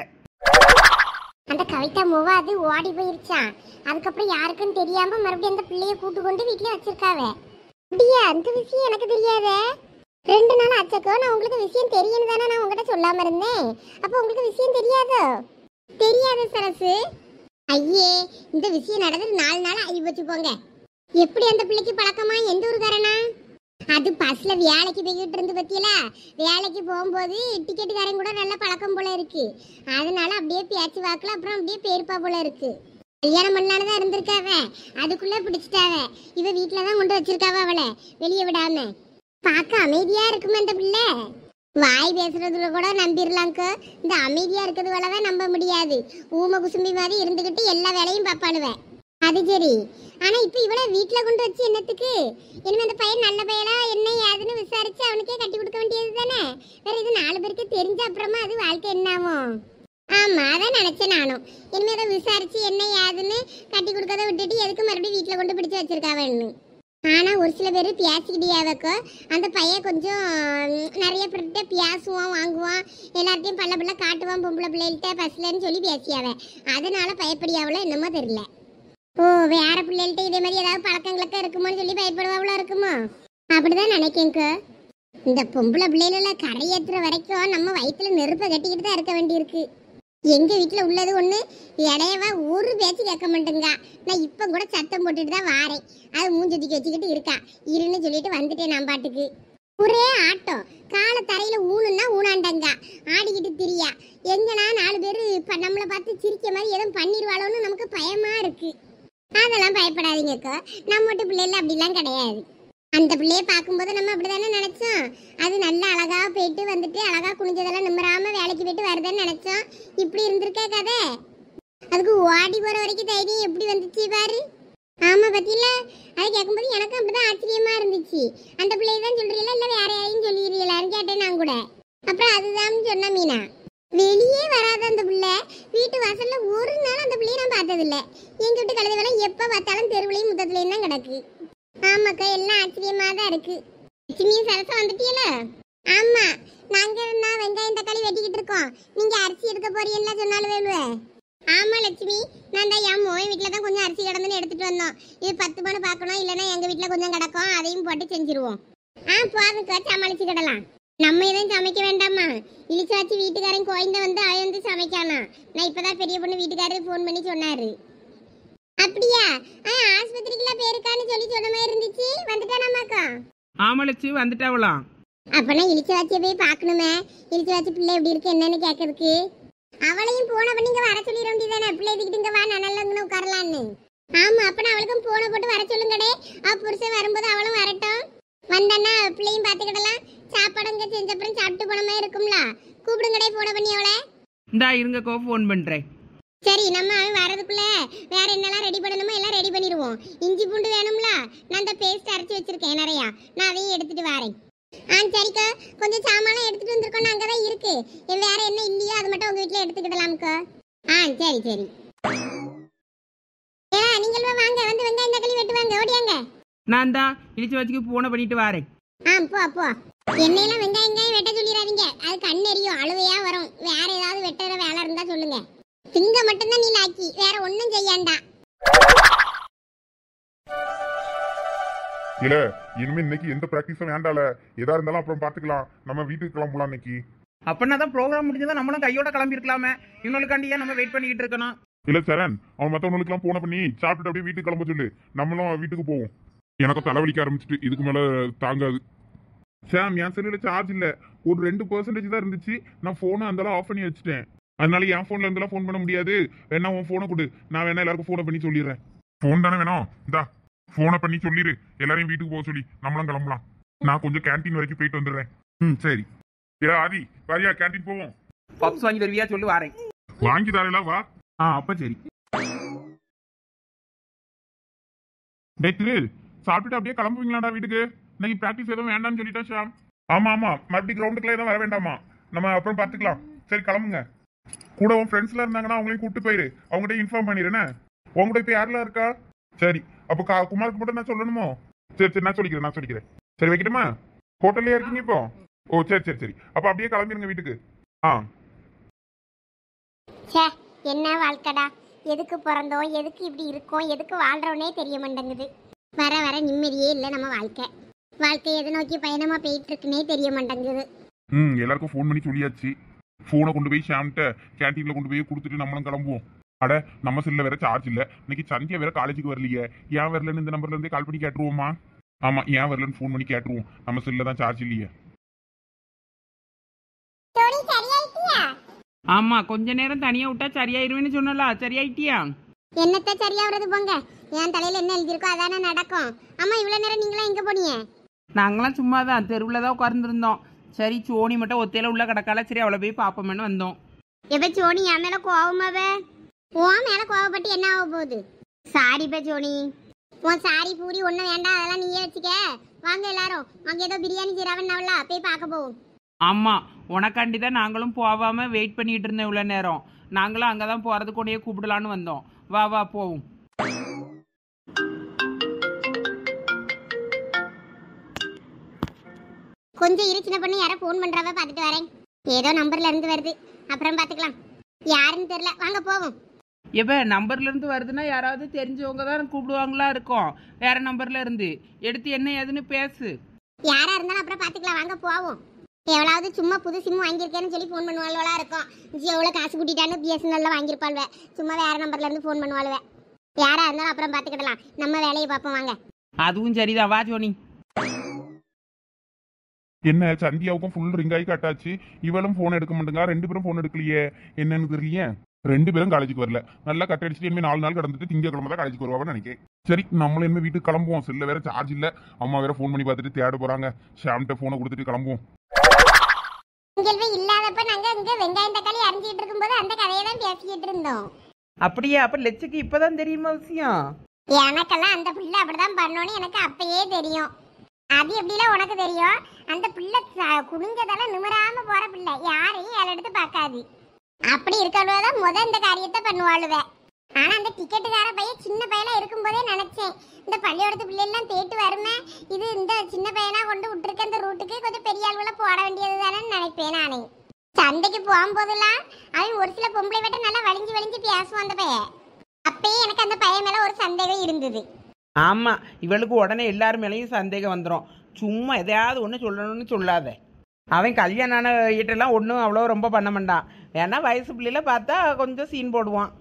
அந்த கவிதா மூவா அது ஓடி போயிருச்சான். அதுக்கப்புறம் யாருக்குன்னு தெரியாம மறுபடியும் அந்த பிள்ளைய கூட்டு கொண்டு வீட்டுல வச்சிருக்காவ. அப்படியா? அந்த விஷயம் எனக்கு தெரியாதே. 2 நாள் ஆச்சக்கோ. நான் உங்களுக்கு விஷயம் தெரியும் தானே நான் உங்ககிட்ட சொல்லாம இருந்தேன். அப்ப உங்களுக்கு விஷயம் தெரியாதோ? தெரியாது சரசு. ஐயே, இந்த விஷயம் நடந்தது 4 நாள் ஆகி போச்சு போங்க. எப்படி அந்த பிள்ளைக்கு பழக்கமா? எந்த ஊருக்காரனா? அது பஸ்ல வேலைக்கு போய்கிட்டு இருந்து பத்தியல. வேலைக்கு போகும்போது டிக்கெட்டுக்காரன் கூட நல்ல பழக்கம் போல இருக்கு. அதனால அப்படியே பேச்சு வாக்குல அப்புறம் அப்படியே பேருப்பா போல இருக்கு. கல்யாணம் பண்ணானதான் இருந்திருக்காவ, அதுக்குள்ள பிடிச்சிட்டாவ. இவ வீட்டுலதான் கொண்டு வச்சிருக்காவ அவளை, வெளியே விடாம. பார்க்க அமைதியா இருக்குமே அந்த பிள்ளை. வாய் பேசுறதுல கூட நம்பிடலாங்க. இந்த அமைதியா இருக்கிறதுவளதான் நம்ப முடியாது. ஊம குசும்பி மாதிரி இருந்துகிட்டு எல்லா வேலையும் பாப்பாளுவேன். அது சரி. ஆனா இப்ப இவள வீட்டுல கொண்டு வச்சு என்னத்துக்கு? இனிமே அந்த பையன் நல்ல பையனா என்ன ஏதுன்னு விசாரிச்சு அவனுக்கே கட்டி கொடுக்க வேண்டியது தானே. வேற இது 4 பேருக்கு தெரிஞ்ச அப்புறமா அது வாழ்க்கை என்னாவும்? ஆமா, அதான் நினைச்சேன் நானும். இனிமே அதை விசாரிச்சு என்ன ஏதுன்னு கட்டி கொடுக்கறத விட்டுட்டு எதுக்கு மறுபடியும் வீட்டுல கொண்டு பிடிச்சு வச்சிருக்காவன்னு. ஆனா ஒரு சில பேர் பேசிக்கிட்டியாவக்கோ. அந்த பையன் கொஞ்சம் நிறைய பேர்கிட்ட பேசுவான், வாங்குவான், எல்லார்ட்டையும் பல்ல காட்டுவான். பொம்பளை பிள்ளைகிட்ட பஸ்லன்னு சொல்லி பேசியாவ. அதனால பயப்படியாவளோ என்னமோ தெரியல. ஓ, வேற பிள்ளைகள்ட்ட இதே மாதிரி ஏதாவது பழக்கங்களுக்கு இருக்குமோன்னு சொல்லி பயப்படுவாவளோ இருக்குமோ? அப்படிதான் நினைக்கேங்க. இந்த பொம்பளை பிள்ளைகள கரையேற்றுற வரைக்கும் நம்ம வயிற்றுல நெருப்பை கட்டிக்கிட்டு தான் இருக்க வேண்டியிருக்கு. எங்க வீட்டுல உள்ளது ஒண்ணு, இடையவா ஒரு பேச்சு கேட்க மாட்டேங்க. நான் இப்ப கூட சத்தம் போட்டுட்டு தான் வாரேன். அது மூஞ்சதுக்கு வச்சுக்கிட்டு இருக்கா. இருன்னு சொல்லிட்டு வந்துட்டேன் நான் பாட்டுக்கு. ஒரே ஆட்டம். காலை தரையில ஊனுன்னா ஊனாண்டங்க ஆடிக்கிட்டு திரியா. எங்கன்னா 4 பேரு நம்மளை பார்த்து சிரிக்க மாதிரி எதுவும் பண்ணிடுவாளோன்னு நமக்கு பயமா இருக்கு. அதெல்லாம் பயப்படாதீங்கக்கோ. நம்ம வீட்டு பிள்ளைல அப்படிலாம் கிடையாது. அந்த பிள்ளைய பார்க்கும்போது நம்ம அப்படிதானே நினைச்சோம். அது நல்லா அழகா போயிட்டு வந்துட்டு அழகா குனிஞ்சதெல்லாம் நிம்மராம வேலைக்கு போயிட்டு வருதுன்னு நினைச்சோம். இப்படி இருந்திருக்க கதை. அதுக்கு ஓடி போற வரைக்கும் தைரியம் எப்படி வந்துச்சு பாரு. ஆமா பத்தியில. அதை கேட்கும்போது எனக்கும் அப்படிதான் ஆச்சரியமா இருந்துச்சு. அந்த பிள்ளைய தான் சொல்றீங்களா இல்ல வேற யாரையும் சொல்லிடுறீங்களான்னு கேட்டேன் நான் கூட. அப்புறம் அதுதான் சொன்ன மீனா. வெளியே வராத அந்த பிள்ளை. வீட்டு வாசல்ல ஒரு நாள் அந்த பிள்ளைய நான் பார்த்ததில்லை. எங்க வீட்டு கழுதை வேலை எப்ப பார்த்தாலும் தெருவுலையும் முத்தத்துலையும் தான் கிடக்கு. ஆமாக்கா, எல்லாம் ஆச்சரியமா தான் இருக்கு. லட்சுமியும் சரசம் வந்துட்டீல? ஆமா, நாங்க நான் வெங்காயம் தக்காளி வெட்டிக்கிட்டு இருக்கோம். நீங்க அரிசி எடுக்க போறீங்களா சொன்னாலும் வேணுவே. ஆமா லட்சுமி, நான் தான் என் மோய் வீட்டுல தான் கொஞ்சம் அரிசி கிடந்துன்னு எடுத்துட்டு வந்தோம். இது 10 மணி பார்க்கணும், இல்லைன்னா எங்க வீட்டுல கொஞ்சம் கிடக்கும், அதையும் போட்டு செஞ்சிருவோம். போதுக்கா, சமாளிச்சுக்கிடலாம். நம்ம எதுவும் சமைக்க வேண்டாமா? இழிச்சாச்சு வீட்டுக்காரன் கோயந்த வந்து அவன் வந்து சமைக்கானா. நான் இப்பதான் பெரிய பொண்ணு வீட்டுக்காரரு ஃபோன் பண்ணி சொன்னாரு. அப்படியா? ஆஸ்பத்திரிக்குலாம் பேருக்கான்னு சொல்லி சொன்ன மாதிரி இருந்துச்சு. வந்துட்டானாமாக்கா? ஆமலச்சு வந்துட்டாவலாம். அப்பனா இழிச்சவாச்சியை போய் பார்க்கணுமே. இழிச்சவாச்சி பிள்ளை எப்படி இருக்கு என்னன்னு கேட்கறதுக்கு. அவளையும் போன பண்ணி இங்க வர சொல்லிட வேண்டியதானே. பிள்ளை இதுக்கிட்டு இங்க வா, நான் நல்லா உட்காரலான்னு. ஆமா அப்ப அவளுக்கும் போன போட்டு வர சொல்லுங்கடே. புருஷன் வரும்போது அவளும் வரட்டும். வந்தானா பிள்ளையும் பாத்துக்கிடலாம். சாப்பாடுங்க செஞ்ச அப்புறம் சாப்பிட்டு போன மாதிரி இருக்கும்ல. கூப்பிடுங்கடே போன பண்ணி அவளை. இந்தா இருங்கக்கோ ஃபோன் பண்ணுறேன். சரி நம்ம அவன் வரதுக்குள்ள வேற என்னெல்லாம் ரெடி பண்ணணுமோ எல்லாம் ரெடி பண்ணிடுவோம். இஞ்சி பூண்டு வேணும்ல, நான் அந்த பேஸ்ட் அரைச்சி வச்சிருக்கேன் நிறையா, நான் அதையும் எடுத்துட்டு வரேன். சரிக்கா, கொஞ்சம் சாமான்லாம் எடுத்துட்டு வந்திருக்கோம், அங்கதான் இருக்கு. வேற என்ன இல்லையோ அது மட்டும் உங்க வீட்டுல எடுத்துக்கிடலாம்க்கா. சரி சரி. நீங்களும் வாங்க, வந்து வெங்காயம் தக்காளி வெட்டுவாங்க, ஓடியாங்க. நான் தான் இழிச்சு வச்சுக்கு போனை பண்ணிட்டு வரேன். போ போ. எண்ணெயெல்லாம் வெங்காயம் வெட்ட சொல்லிடாதீங்க, அது கண் எரியும், அழுவையா வரும். வேற ஏதாவது வெட்டுற வேலை இருந்தா சொல்லுங்க. திங்க மட்டும்தான் நீ லாக்கி, வேற ஒண்ணும் செய்யாண்டா. இல்ல இனிமே இன்னைக்கு எந்த பிராக்டிஸும் வேண்டால, எதா இருந்தாலும் அப்புறம் பாத்துக்கலாம். நம்ம வீட்டுக்கு கிளம்பலாம் இன்னைக்கு. அப்படின்னா தான் ப்ரோக்ராம் முடிஞ்சதா நம்மளும் கையோட கிளம்பி இருக்கலாமே. இன்னொருக்காண்டியா நம்ம வெயிட் பண்ணிக்கிட்டு இருக்கணும். இல்ல சரண், அவன் மத்தவங்களுக்குலாம் போன பண்ணி சாப்பிட்டுட்டு அப்படியே வீட்டுக்கு கிளம்ப சொல்லு, நம்மளும் வீட்டுக்கு போவோம். எனக்கும் தலைவலிக்க ஆரம்பிச்சிட்டு, இதுக்கு மேல தாங்காது. சாம், என் செல்லுல சார்ஜ் இல்ல, ஒரு 2% தான் இருந்துச்சு. நான் போனை அந்தளவு ஆஃப் பண்ணி வச்சுட்டேன். அதனால என் போன்ல இருந்தெல்லாம் ஃபோன் பண்ண முடியாது. வேணா உன் போனை கொடு, நான் வேணா எல்லாருக்கும் போனை பண்ணி சொல்லிடுறேன். போன் தானே வேணும், இந்தா போனை பண்ணி சொல்லிடு, எல்லாரையும் வீட்டுக்கு போக சொல்லி நம்மளும் கிளம்பலாம். நான் கொஞ்சம் கேன்டீன் வரைக்கும் போயிட்டு வந்துடுறேன். சரி. ஆதி வாரியா, கேன்டீன் போவோம். பப்ஸ் வாங்கி தருவியா சொல்லு, வரேன். வாங்கி தரல வா. அப்ப சரி. சாப்பிட்டுட்டு அப்படியே கிளம்புவீங்களாடா வீட்டுக்கு? இன்னைக்கு பிராக்டிஸ் எதுவும் வேண்டாம்னு சொல்லிட்டா ஷாம். ஆமா ஆமா, மறுபடியும் கிரவுண்டுக்குள்ள எதுவும் வர வேண்டாமா, நம்ம அப்புறம் பாத்துக்கலாம். சரி கிளம்புங்க. கூட உன் ஃப்ரெண்ட்ஸ்ல இருந்தாங்கன்னா அவங்களையும் கூப்பிட்டு போயிரு, அவங்ககிட்ட இன்ஃபார்ம் பண்ணிடுறேன். உங்ககிட்ட இப்ப யாரெல்லாம் இருக்கா? சரி, அப்ப குமாருக்கு மட்டும் நான் சொல்லணுமோ? சரி சரி, நான் சொல்லிக்கிறேன். சரி வைக்கட்டுமா? ஹோட்டல்லே இருக்கீங்க இப்போ? ஓ சரி சரி சரி, அப்ப அப்படியே கிளம்பிருங்க வீட்டுக்கு. என்ன வாழ்க்கடா, எதுக்கு பிறந்தோம், எதுக்கு இப்படி இருக்கோம், எதுக்கு வாழ்றோன்னே தெரிய மாட்டேங்குது. வர வர நிம்மதியே இல்லை நம்ம வாழ்க்கை எதை நோக்கி பயணமா போயிட்டு இருக்குன்னே தெரிய மாட்டேங்குது. எல்லாருக்கும் ஃபோன் பண்ணி சொல்லியாச்சு. ஃபோனை கொண்டு போய் ஷாம்கிட்ட கேன்டீன்ல கொண்டு போய் கொடுத்துட்டு நம்மளும் கிளம்புவோம். அட நம்ம செல்ல வேற சார்ஜ் இல்ல, இன்னைக்கு சந்தியா வேற காலேஜுக்கு வரலையே. ஏன் வரலன்னு இந்த நம்பர்ல இருந்தே கால் பண்ணி கேட்டுருவோமா? ஆமா, ஏன் வரலன்னு ஃபோன் பண்ணி கேட்டுருவோம், நம்ம செல்ல தான் சார்ஜ் இல்லையே. ஆமா, கொஞ்ச நேரம் தனியா விட்டா சரியாயிருவேன்னு சொன்னல, சரியாயிட்டியா? என்னத்த சரியாவது போங்க, என் தலையில என்ன எழுதிருக்கோ அதானே நடக்கும். ஆமா, இவ்வளவு நேரம் நீங்களா எங்க போனீங்க? நாங்களாம் சும்மா தான் தெருவில் தான் உட்கார்ந்துருந்தோம். சரி சோனி மட்டும் ஒத்தையில உள்ள கிடக்கால, சரி அவளை போய் பார்ப்போம்னு வந்தோம். எப்ப சோனி என் மேல கோவமாவே? உன் மேல கோவப்பட்டு என்ன ஆக போகுது? சாரி பே சோனி, உன் சாரி பூரி ஒன்றும் வேண்டாம், அதெல்லாம் நீயே வச்சுக்க. வாங்க எல்லாரும், அங்கே ஏதோ பிரியாணி செய்யறாவன்னாவல போய் பார்க்க போவோம். ஆமாம், உனக்காண்டி தான் நாங்களும் போகாமல் வெயிட் பண்ணிட்டு இருந்தோம் இவ்வளோ நேரம். நாங்களும் அங்கே தான் போகிறதுக்கு உடனே கூப்பிடலான்னு வந்தோம். வா வா போவோம். கொஞ்சம் இரு சின்ன பண்ணி, யாரோ ஃபோன் பண்ணுறாவ பார்த்துட்டு வரேன். ஏதோ நம்பர்ல இருந்து வருது, அப்புறம் பார்த்துக்கலாம். யாருன்னு தெரியல, வாங்க போவோம். எப்போ நம்பர்லேருந்து வருதுன்னா யாராவது தெரிஞ்சவங்க தான் கூப்பிடுவாங்களா இருக்கும். வேற நம்பர்ல இருந்து எடுத்து என்ன ஏதுன்னு பேசு. யாரா இருந்தாலும் அப்புறம் பார்த்துக்கலாம், வாங்க போவோம். எவ்வளவு சும்மா புது சிம் வாங்கியிருக்கேன்னு சொல்லி ஃபோன் பண்ணுவாள்வா இருக்கும். எவ்வளோ காசு கூட்டிட்டான்னு பிஎஸ்என்எல்ல வாங்கியிருப்பாள்வே. சும்மா வேற நம்பர்ல இருந்து ஃபோன் பண்ணுவாள்வே. யாரா இருந்தாலும் அப்புறம் பார்த்துக்கிடலாம், நம்ம வேலையை பார்ப்போம் வாங்க. அதுவும் சரிதான், வா ஜோனி. என்ன சந்தியாவுக்கும் ஃபுல் ரிங் ஆகி கட்டாச்சு, இவளும் போன் எடுக்க மாட்டேங்க. 2 பேரும் போன் எடுக்கலையே, என்னன்னு தெரியலையே. 2 பேரும் காலேஜுக்கு வரல, நல்லா கட் அடிச்சுட்டு இனிமே 4 நாள் கடந்துட்டு திங்கக்கிழமை தான் காலேஜுக்கு வருவாங்கன்னு நினைக்கிறேன். சரி நம்மளும் இனிமே வீட்டுக்கு கிளம்புவோம். செல்ல வேற சார்ஜ் இல்ல, அம்மா வேற ஃபோன் பண்ணி பார்த்துட்டு தேட போறாங்க. ஷாம்கிட்ட போனை கொடுத்துட்டு கிளம்புவோம். இல்லாதப்ப நாங்க இங்க வெங்காயம் தக்காளி அரிஞ்சிட்டு இருக்கும்போது அந்த கதையை தான் பேசிக்கிட்டு இருந்தோம். அப்படியே? அப்ப லட்சுக்கு இப்பதான் தெரியுமா விஷயம்? எனக்கெல்லாம் அந்த பிள்ளை அப்படிதான் பண்ணோன்னு எனக்கு அப்பயே தெரியும். அது எப்படிலாம் உனக்கு தெரியும்? அந்த பிள்ளை குனிஞ்சதெல்லாம் நிமிராம போற பிள்ளை, யாரையும் ஏழை எடுத்து பார்க்காது. அப்படி இருக்கவதான் இந்த காரியத்தை பண்ணுவாளுவ. ஆனா அந்த டிக்கெட்டுக்கார பையன் சின்ன பையனா இருக்கும் போதே நினைச்சேன், இந்த பள்ளியோடத்து பிள்ளை எல்லாம் தேட்டு வருமே, இது இந்த சின்ன பையனா கொண்டு விட்டுருக்க அந்த ரூட்டுக்கு கொஞ்சம் பெரிய ஆளுவல போட வேண்டியது தானே நினைப்பேன் நானே. சந்தைக்கு போகும்போதெல்லாம் அவன் ஒரு சில பொம்பளை விட்டு நல்லா வலிஞ்சு பேசுவான் அந்த பையன். அப்பயே எனக்கு அந்த பையன் மேல ஒரு சந்தேகம் இருந்தது. ஆமா, இவளுக்கு உடனே எல்லாரும் மேலேயும் சந்தேகம் வந்துடும். சும்மா எதையாவது ஒன்று சொல்லணும்னு சொல்லாத. அவன் கல்யாணம் ஆனகிட்டெல்லாம் ஒன்றும் அவ்வளோ ரொம்ப பண்ண மாட்டான். ஏன்னா வயசு பிள்ளையில பார்த்தா கொஞ்சம் சீன் போடுவான்.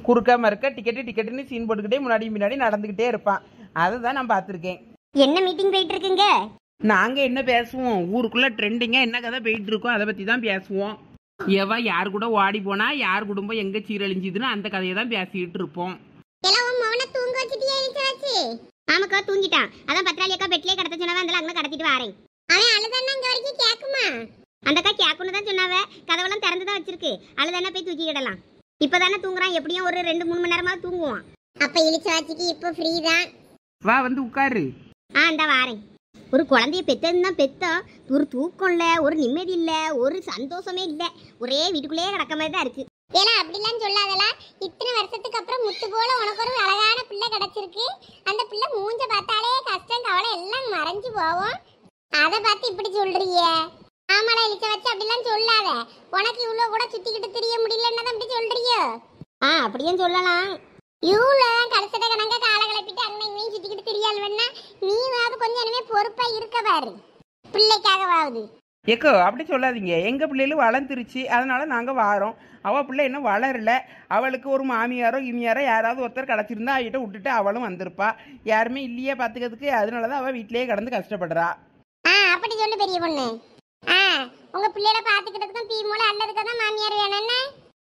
குறுக்க மறுக்க டிக்கெட்டுன்னு சீன் போட்டுக்கிட்டே முன்னாடி நடந்துக்கிட்டே இருப்பான். அதுதான் நான் பார்த்துருக்கேன். என்ன மீட்டிங் போயிட்டு இருக்குங்க? நாங்கள் என்ன பேசுவோம், ஊருக்குள்ள ட்ரெண்டிங்கா என்ன கதை போயிட்டு இருக்கோம் அதை பற்றி தான் பேசுவோம். எவ யார் கூட ஓடி போனா, யார் குடும்பம் எங்கே சீரழிஞ்சுதுன்னு அந்த கதையை தான் பேசிக்கிட்டு இருப்போம். எல்லாம் மௌன தூங்க ஆமாக்கா தூங்கிட்டான். அதான் பத்திராளி அக்கா பெட்லயே கடத்த சொன்னாவே அந்த அங்கே கடத்திட்டு வரேன். அவன் அழுதானா இங்க வரைக்கும் கேக்குமா? அந்த அக்கா கேக்குன்னு தான் சொன்னாவே. கதவெல்லாம் திறந்து தான் வச்சிருக்கு. அழுதானா போய் தூக்கிக்கிடலாம். இப்பதானே தூங்குறான். எப்படியும் ஒரு 2-3 மணி நேரமா தூங்குவான். அப்ப இழிச்சாச்சிக்கு இப்போ ஃப்ரீ தான். வா வந்து உட்காரு. இந்த வாரேன். ஒரு குழந்தைய பெத்ததுன்னா பெத்தா ஒரு தூக்கம் இல்ல, ஒரு நிம்மதி இல்ல, ஒரு சந்தோஷமே இல்ல. ஒரே வீட்டுக்குள்ளேயே கிடக்க மாதிரி தான் இருக்கு. ஏன்னா அப்படிலாம் சொல்லாதலாம். இத்தனை வருஷத்துக்கு அப்புறம் முத்து போல உனக்கு ஒரு அழகான பிள்ளை கிடைச்சிருக்கு. அந்த பிள்ளை மூஞ்ச பார்த்தாலே கஷ்டம் கவலை எல்லாம் மறைஞ்சு போவோம். அதை பார்த்து இப்படி சொல்றியே? ஆமாடா இழிச்ச வச்சு அப்படிலாம் சொல்லாத. உனக்கு இவ்வளோ கூட சுத்திக்கிட்டு தெரிய முடியலன்னு அப்படி சொல்றியோ? அப்படியும் சொல்லலாம். இவ்வளோ கடைசிட்ட கணக்க காலை கிளப்பிட்டு அங்கே இங்கேயும் சுத்திக்கிட்டு தெரியாது வேணா நீவாவது கொஞ்சம் இனிமே பொறுப்பா இருக்க பாரு. பிள்ளைக்காகவாவது. ஏக்கோ அப்படி சொல்லாதீங்க. எங்கள் பிள்ளைகளும் வளர்ந்துருச்சு, அதனால நாங்கள் வாரோம். அவள் பிள்ளை இன்னும் வளரல. அவளுக்கு ஒரு மாமியாரோ இமியாரோ யாராவது ஒருத்தர் கிடச்சிருந்தா அவகிட்ட விட்டுட்டு அவளும் வந்திருப்பா. யாருமே இல்லையே பார்த்துக்கிறதுக்கு. அதனால தான் அவள் வீட்டிலேயே கிடந்து கஷ்டப்படுறா. அப்படி சொல்லு பெரிய பொண்ணு. உங்க பிள்ளைகளை பார்த்துக்கிட்டதுக்கும் பீ மூளை அல்லதுக்கு தான் மாமியார் வேணும்னு.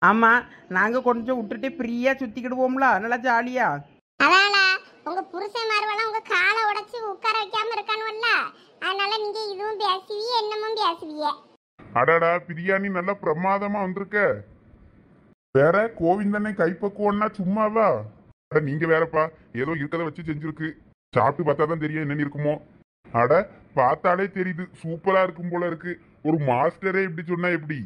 ஆமாம், நாங்கள் கொஞ்சம் விட்டுட்டு ஃப்ரீயாக சுற்றிக்கிடுவோம்ல, நல்லா ஜாலியா. அதால உங்க புருஷன் மார்வெல்லாம் உங்க காலை உடைச்சு உட்கார வைக்காம இருக்கானுவல்ல, அதனால நீங்க இதுவும் பேசுவிய என்னமும் பேசுவிய. அடடா பிரியாணி நல்லா பிரமாதமா வந்திருக்க. வேற கோவிந்தனை கைப்பக்குவம்னா சும்மாவா? அட நீங்க வேறப்பா, ஏதோ இருக்கதை வச்சு செஞ்சிருக்கு. சாப்பிட்டு பார்த்தா தான் தெரியும் என்னன்னு இருக்குமோ. அட பார்த்தாலே தெரியுது சூப்பரா இருக்கும் போல இருக்கு. ஒரு மாஸ்டரே இப்படி சொன்னா எப்படி?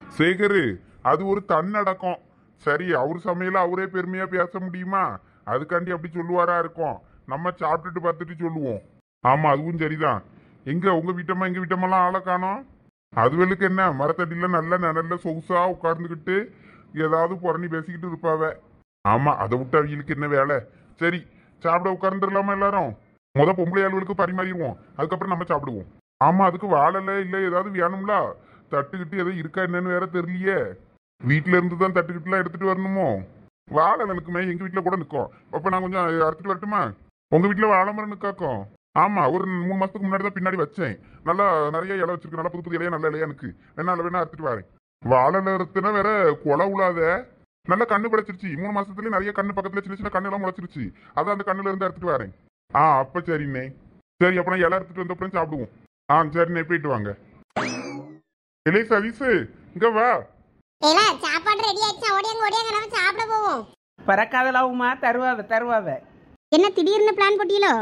சேகரு, அது ஒரு தன்னடக்கம். சரி, அவர் சமையல அவரே பெருமையா பேச முடியுமா? அதுக்காண்டி அப்படி சொல்லுவாரா இருக்கும். நம்ம சாப்பிட்டுட்டு பார்த்துட்டு சொல்லுவோம். ஆமா அதுவும் சரிதான். எங்க உங்க வீட்டம்மா எங்க வீட்டம்மாலாம் ஆளை காணோம். அதுவளுக்கு என்ன மரத்தடியில நல்ல நல்ல சொகுசா உட்கார்ந்துக்கிட்டு ஏதாவது புறணி பேசிக்கிட்டு இருப்பாவ. ஆமா அதை விட்டு அவங்களுக்கு என்ன வேலை? சரி சாப்பிட உட்கார்ந்துடலாமா எல்லாரும்? பொம்பளை ஆளுகளுக்கு பரிமாறிடுவோம், அதுக்கப்புறம் நம்ம சாப்பிடுவோம். ஆமா அதுக்கு வாழல இல்ல ஏதாவது வேணும்ல. தட்டுக்கிட்டு எதோ இருக்கா என்னன்னு வேற தெரியலையே. வீட்டுல இருந்து தான் தட்டுக்கிட்டுலாம் எடுத்துட்டு வரணுமோ? வாழை நிற்குமே, எங்க வீட்டுல கூட நிற்கும். அப்ப நான் கொஞ்சம் அறுத்துட்டு வரட்டுமா? உங்க வீட்டுல வாழை மரம் நிற்காக்கும். ஆமா ஒரு 3 மாசத்துக்கு முன்னாடி தான் பின்னாடி வச்சேன். நல்லா நிறைய இலை வச்சிருக்கு. நல்லா புது புது இலையா நல்ல இலையா எனக்கு வேணா அறுத்துட்டு வரேன். வாழை நிறுத்தினா வேற கொலை உழாத. நல்லா கண்ணு படைச்சிருச்சு. 3 மாசத்துலயே நிறைய கண்ணு பக்கத்துல சின்ன சின்ன கண்ணு எல்லாம் முளைச்சிருச்சு. அதான் அந்த கண்ணுல இருந்து அறுத்துட்டு வரேன். அப்ப சரிண்ணே. சரி அப்ப நான் இலை அறுத்துட்டு வந்த அப்புறம் சாப்பிடுவோம். சரிண்ணே போயிட்டு வாங்க. இலை சதீஷ் இங்க வா. சாப்பாடு ரெடி ஆயிடுச்சா? ஓடியாங்க நம்ம சாப்பிட போவோம். பறக்காதலாவுமா? தருவாவ. என்ன திடீர்னு பிளான் போட்டீங்களோ?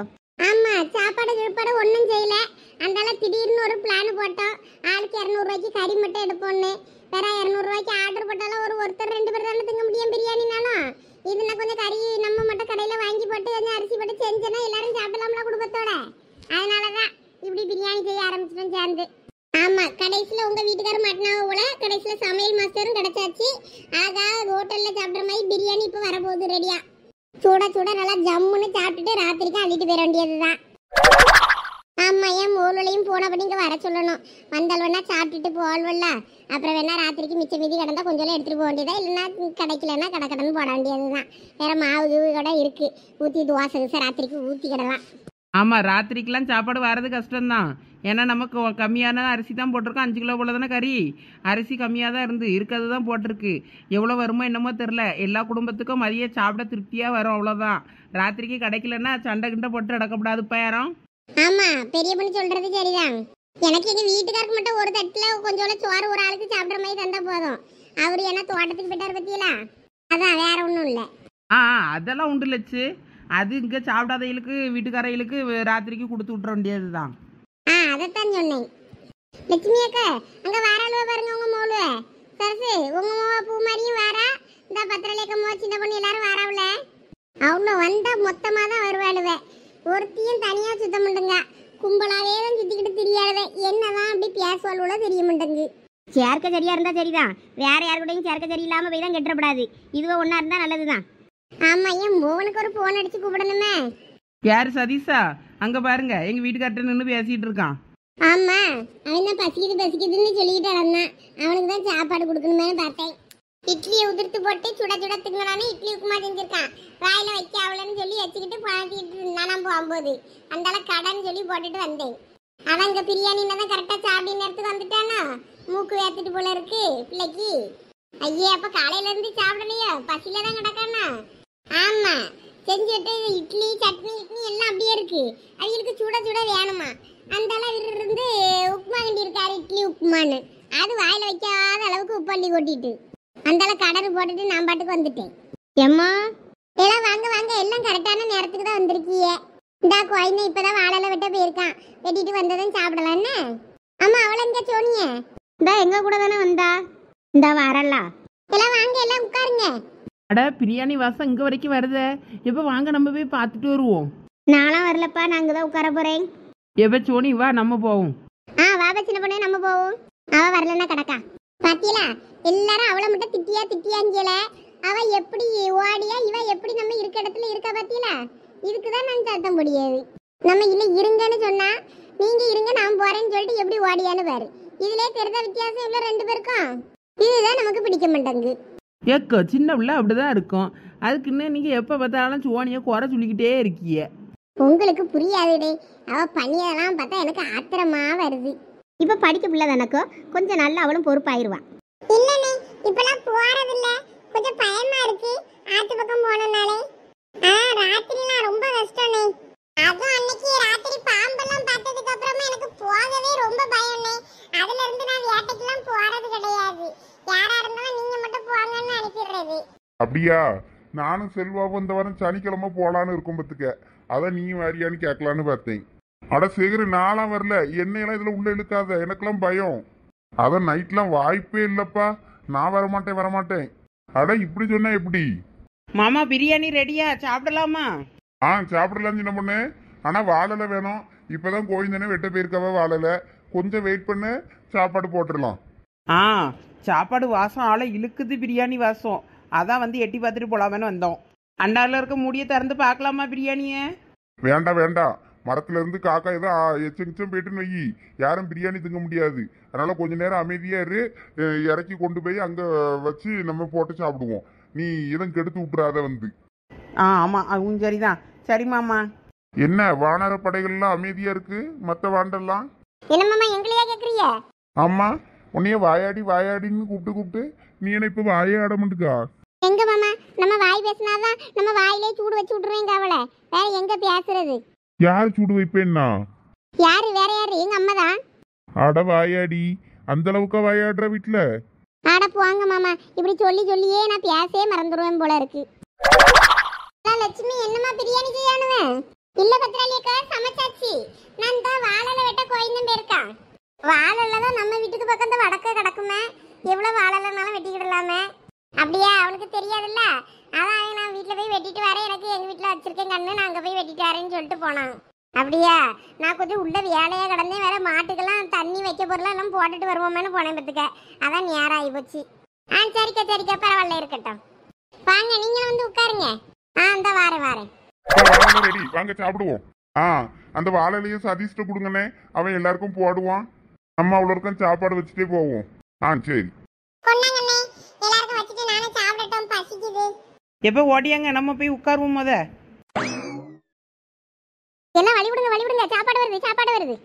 ஆமா சாப்பாடு கிழப்பாடு ஒன்றும் செய்யல. அதனால திடீர்னு ஒரு பிளான் போட்டோம். ஆளுக்கு 200 ரூபாய்க்கு கறி மட்டும் எடுப்போம்னு. வேற 200 ரூபாய்க்கு ஆர்டர் போட்டாலும் ஒருத்தர் 2 பேர் தானே திங்க முடியும் பிரியாணினாலும். இதுனா கொஞ்சம் கறி நம்ம மட்டும் கடையில வாங்கி போட்டு கொஞ்சம் அரிசி போட்டு செஞ்சோன்னா எல்லாரும் சாப்பிடலாம்ல குடும்பத்தோட. அதனாலதான் இப்படி பிரியாணி செய்ய ஆரம்பிச்சிட்டோம் சேர்ந்து. ஆமா கடைசியில உங்க வீட்டுக்காரர் மாட்டினாவ போல. கடைசியில சமையல் மாஸ்டரும் கிடைச்சாச்சு. ஆகா ஹோட்டல்ல சாப்பிட்ற மாதிரி பிரியாணி இப்ப வரப்போகுது ரெடியா. சூட சூட நல்லா ஜம்முன்னு சாப்பிட்டுட்டு ராத்திரிக்கு அள்ளிட்டு போயிட வேண்டியதுதான். ஆமா என் மூலையும் போன பண்ணி இங்க வர சொல்லணும். வந்தால் வேணா சாப்பிட்டுட்டு போல்வல்ல. அப்புறம் வேணா ராத்திரிக்கு மிச்ச மீதி கிடந்தா கொஞ்சம் எடுத்துட்டு போக வேண்டியதா. இல்லைன்னா கிடைக்கலன்னா கடன்னு போட வேண்டியதுதான். வேற மாவு கூட இருக்கு. ஊத்தி தோசை ராத்திரிக்கு ஊத்தி கிடலாம். ஆமாம் ராத்திரிக்கெலாம் சாப்பாடு வர்றது கஷ்டம்தான். ஏன்னா நமக்கு கம்மியான அரிசி தான் போட்டிருக்கோம். 5 கிலோ போல தானே கறி. அரிசி கம்மியாக தான் இருக்கிறது தான் போட்டிருக்கு. எவ்வளோ வருமோ என்னமோ தெரில. எல்லா குடும்பத்துக்கும் மதியம் சாப்பிட திருப்தியாக வரும், அவ்வளோதான். ராத்திரிக்கு கிடைக்கலன்னா சண்டை கிண்டை போட்டு அடக்கப்படாதுப்பா யாரும். ஆமா பெரிய பொண்ணு சொல்றது சரிதான். எனக்கு எங்க வீட்டுக்காருக்கு மட்டும் ஒரு தட்டுல கொஞ்சோட சோறு ஒரு ஆளுக்கு சாப்பிட்ற மாதிரி தந்தா போதும். அவரு என்ன தோட்டத்துக்கு போயிட்டாரு பத்தியலா? அதான் வேற ஒன்றும் இல்லை. அதெல்லாம் உண்டு லட்சு. அது இங்கே சாப்பிடாதவங்களுக்கு வீட்டுக்காரர்களுக்கு ராத்திரிக்கு கொடுத்து விட்டுற வேண்டியது தான். அதைத்தான் சொன்னேன். லட்சுமி அக்கா அங்க வாராளுவ பாருங்க உங்க மோளுவ. சரசு உங்க மோவ பூ மாதிரியும் வாரா. இந்த பத்திரலேக்க மோ சின்ன பொண்ணு எல்லாரும் வாராவுல. அவ்வளோ வந்தா மொத்தமா தான் வருவாளுவ. ஒருத்தையும் தனியா சுத்தம் பண்ணுங்க. கும்பலாவே தான் சுத்திக்கிட்டு தெரியாதவ. என்னதான் அப்படி பேசுவாளுவோ தெரிய மாட்டேங்கு. சேர்க்க சரியா இருந்தா சரிதான். வேற யாரு கூடயும் சேர்க்க சரியில்லாம போய் தான் கெட்டப்படாது. இதுவோ ஒன்னா இருந்தா நல்லதுதான். ஆமா என் மோனுக்கு ஒரு போன் அடிச்சு கூப்பிடணுமே. யாரு சதீஷா? அங்க பாருங்க எங்க வீட்டுக்கார்ட்ட நின்று பேசிட்டு இருக்கான். ஆமா அவன் தான் பசிக்குதுன்னு சொல்லிக்கிட்டு இருந்தான். அவனுக்கு தான் சாப்பாடு கொடுக்கணுமே பார்த்தேன். இட்லியை உதிர்த்து போட்டு சுட சுட திங்கலான்னு இட்லி உப்புமா செஞ்சிருக்கான். வாயில வைக்க அவளன்னு சொல்லி வச்சுக்கிட்டு பழத்திட்டு இருந்தான் போகும்போது. அந்தால கடன் சொல்லி போட்டுட்டு வந்தேன். அவன் இங்க பிரியாணின்னா தான் கரெக்டா சாப்பிட்டு நேரத்துக்கு வந்துட்டானா. மூக்கு வேத்துட்டு போல இருக்கு பிள்ளைக்கு. ஐயே அப்ப காலையில இருந்து சாப்பிடலையா? பசியில தான் கிடக்கானா? ஆமா செஞ்சுட்டு இட்லி சட்னி இட்லி எல்லாம் அப்படியே இருக்கு. அவங்களுக்கு சுட சுட வேணுமா. அந்த அளவு இருந்து உப்புமா கிண்டி இருக்காரு, இட்லி உப்புமான்னு. அது வாயில வைக்காத அளவுக்கு உப்பள்ளி கொட்டிட்டு அந்த அளவு கடறு போட்டுட்டு நான் பாட்டுக்கு வந்துட்டேன். எம்மா எல்லாம் வாங்க வாங்க, எல்லாம் கரெக்டான நேரத்துக்கு தான் வந்திருக்கீங்க. இந்தா கோயின்னு இப்பதான் வாழல வெட்ட போயிருக்கான், வெட்டிட்டு வந்ததும் சாப்பிடலாம் என்ன. ஆமா அவளை எங்க சோனிய? இந்தா எங்க கூட தானே வந்தா. இந்தா வரலாம். எல்லாம் வாங்க எல்லாம் உட்காருங்க. அட பிரியாணி வாசம் இங்கே வரைக்கும் வருதே. எப்போ வாங்க நம்ம போய் பார்த்துட்டு வருவோம். நானும் வரலப்பா, நான் அங்கே தான் உட்கார போறேன். எப்போ சோனி வா நம்ம போவோம். வாபா சின்ன பொண்ணே நம்ம போவோம். அவ வரலன்னா கடக்கா. பாத்தீங்களா எல்லாரும் அவளை மட்டும் திட்டியாங்கியல. அவ எப்படி ஓடியா, இவ எப்படி நம்ம இருக்க இடத்துல இருக்கா பாத்தீங்களா. இதுக்குதான் நான் சத்தம் முடியாது. நம்ம இல்ல இருங்கன்னு சொன்னா நீங்க இருங்க நான் போறேன்னு சொல்லிட்டு எப்படி ஓடியான்னு பாரு. இதுல தெரிந்த வித்தியாசம் இல்ல ரெண்டு பேருக்கும். இதுதான் நமக்கு பிடிக்க மாட்டேங்குது. ஏக்கோ சின்ன பிள்ளை அப்படிதான் இருக்கும். அதுக்குன்னு நீங்கள் எப்போ பார்த்தாலும் சோனியை குறை சொல்லிக்கிட்டே இருக்கீங்க. உங்களுக்கு புரியாதுடே. அவ பண்ணியதெல்லாம் பார்த்தா எனக்கு ஆத்திரமா வருது. இப்ப படிக்க பிள்ளை தானக்கோ, கொஞ்சம் நல்லா அவளும் பொறுப்பாயிருவா. இல்லனே இப்பலாம் போறது இல்ல, கொஞ்சம் பயமா இருக்கு ஆத்து பக்கம் போனனாலே. ராத்திரிலாம் ரொம்ப கஷ்டம்னே. அதுவும் அன்னைக்கு ராத்திரி பாம்பெல்லாம் பார்த்ததுக்கு அப்புறமா எனக்கு போகவே ரொம்ப பயம்னே. அதுல இருந்து நான் வேட்டைக்கெல்லாம் போறது கிடையாது. யாரா இருந்தாலும் நீங்க மட்டும் போங்கன்னு அனுப்பிடுறது. அப்படியா? நானும் செல்வாவும் இந்த வாரம் சனிக்கிழமை போலான்னு இருக்கும் பத்துக்க. அதான் நீ வாரியான்னு கேட்கலான்னு பார்த்தேன். அட சேகரு நாளாம் வரல, என்னையெல்லாம் இதுல உள்ள இழுக்காத, எனக்கெல்லாம் பயம். அதான் நைட்லாம் வாய்ப்பே இல்லப்பா. நான் வரமாட்டேன். அட இப்படி சொன்னா எப்படி? மாமா பிரியாணி ரெடியா, சாப்பிடலாமா? சாப்பிடலாம் சின்ன பொண்ணு. ஆனா வாழலை வேணும். இப்பதான் கோயிந்தனே வெட்ட போயிருக்கவ வாழலை. கொஞ்சம் வெயிட் பண்ணு, சாப்பாடு போட்டுடலாம். சாப்பாடு வாசம் ஆளை இழுக்குது, பிரியாணி வாசம். அதான் வந்து எட்டி பார்த்துட்டு போலாமேன்னு வந்தோம். அண்டாவில் இருக்க முடிய திறந்து பார்க்கலாமா பிரியாணியை? வேண்டாம். மரத்துல இருந்து காக்கா ஏதோ எச்சம் போயிட்டுன்னு வை, யாரும் பிரியாணி திங்க முடியாது. அதனால கொஞ்ச நேரம் அமைதியா இரு, இறக்கி கொண்டு போய் அங்க வச்சு நம்ம போட்டு சாப்பிடுவோம். நீ இதன் கெடுத்து விட்டுறாத வந்து. ஆமா அதுவும் சரிதான். சரி மாமா. என்ன வானர படைகள்லாம் அமைதியா இருக்கு, மத்த வாண்டெல்லாம்? என்ன மாமா எங்களையா கேக்குறீங்க? ஆமா, உன்னைய வாயாடின்னு கூப்பிட்டு நீ என்ன இப்ப வாயே ஆட மாட்டுக்கா? எங்க மாமா, நம்ம வாய் பேசினாதான் நம்ம வாயிலே சூடு வச்சு விட்டுருவேங்க அவளை. வேற எங்க பேசுறது? யார் சூடு வைப்பேன்னா? யாரு வேற யாரு? எங்க அம்மா தான். அட வாயாடி, அந்த அளவுக்கா வாயாடுற வீட்டுல? ஆட போவாங்க மாமா, இப்படி சொல்லியே நான் பேசவே மறந்துடுவேன் போல இருக்கு. லட்சுமி என்னமா பிரியாணி செய்யணுவேன்? இல்ல பத்ராலியக்கா சமைச்சாச்சு. நான் தான் வாழல வெட்ட கோயிலும் போயிருக்கான். வாழல தான் நம்ம வீட்டுக்கு பக்கம் இந்த வடக்க கிடக்குமே, எவ்வளவு வாழலனாலும் வெட்டிக்கிடலாமே. அப்படியா? அவனுக்கு தெரியாதுல்ல. அதான் நான் வீட்டுல போய் வெட்டிட்டு வரேன், எனக்கு எங்க வீட்டுல வச்சிருக்கேன் கண்ணு, நான் அங்க போய் வெட்டிட்டு வரேன்னு சொல்லிட்டு போனான். அப்படியா? நான் கொஞ்சம் உள்ள வேலையா கிடந்தேன், வேற மாட்டுக்கெல்லாம் தண்ணி வைக்க பொருளா எல்லாம் போட்டுட்டு வருவோமேனு போனேன் பத்துக்க. அதான் நேரம் ஆகி போச்சு. சரிக்கா பரவாயில்ல, இருக்கட்டும். வாங்க நீங்களும் வந்து உட்காருங்க. இந்த வாரேன். ரெடி, வாங்க சாப்பிடுவோம். அந்த வாழையிலையும் சதீஷ்ட கொடுங்கண்ணே, அவன் எல்லாருக்கும் போடுவான். நம்ம அவ்வளோருக்கும் சாப்பாடு வச்சுட்டே போவோம். சரி. எல்லாருக்கும் வச்சுட்டு நானும் சாப்பிடட்டும், பசிக்குது. எப்போ ஓடியாங்க, நம்ம போய் உட்காருவோம். எல்லாம் வழி விடுங்க, சாப்பாடு வருது.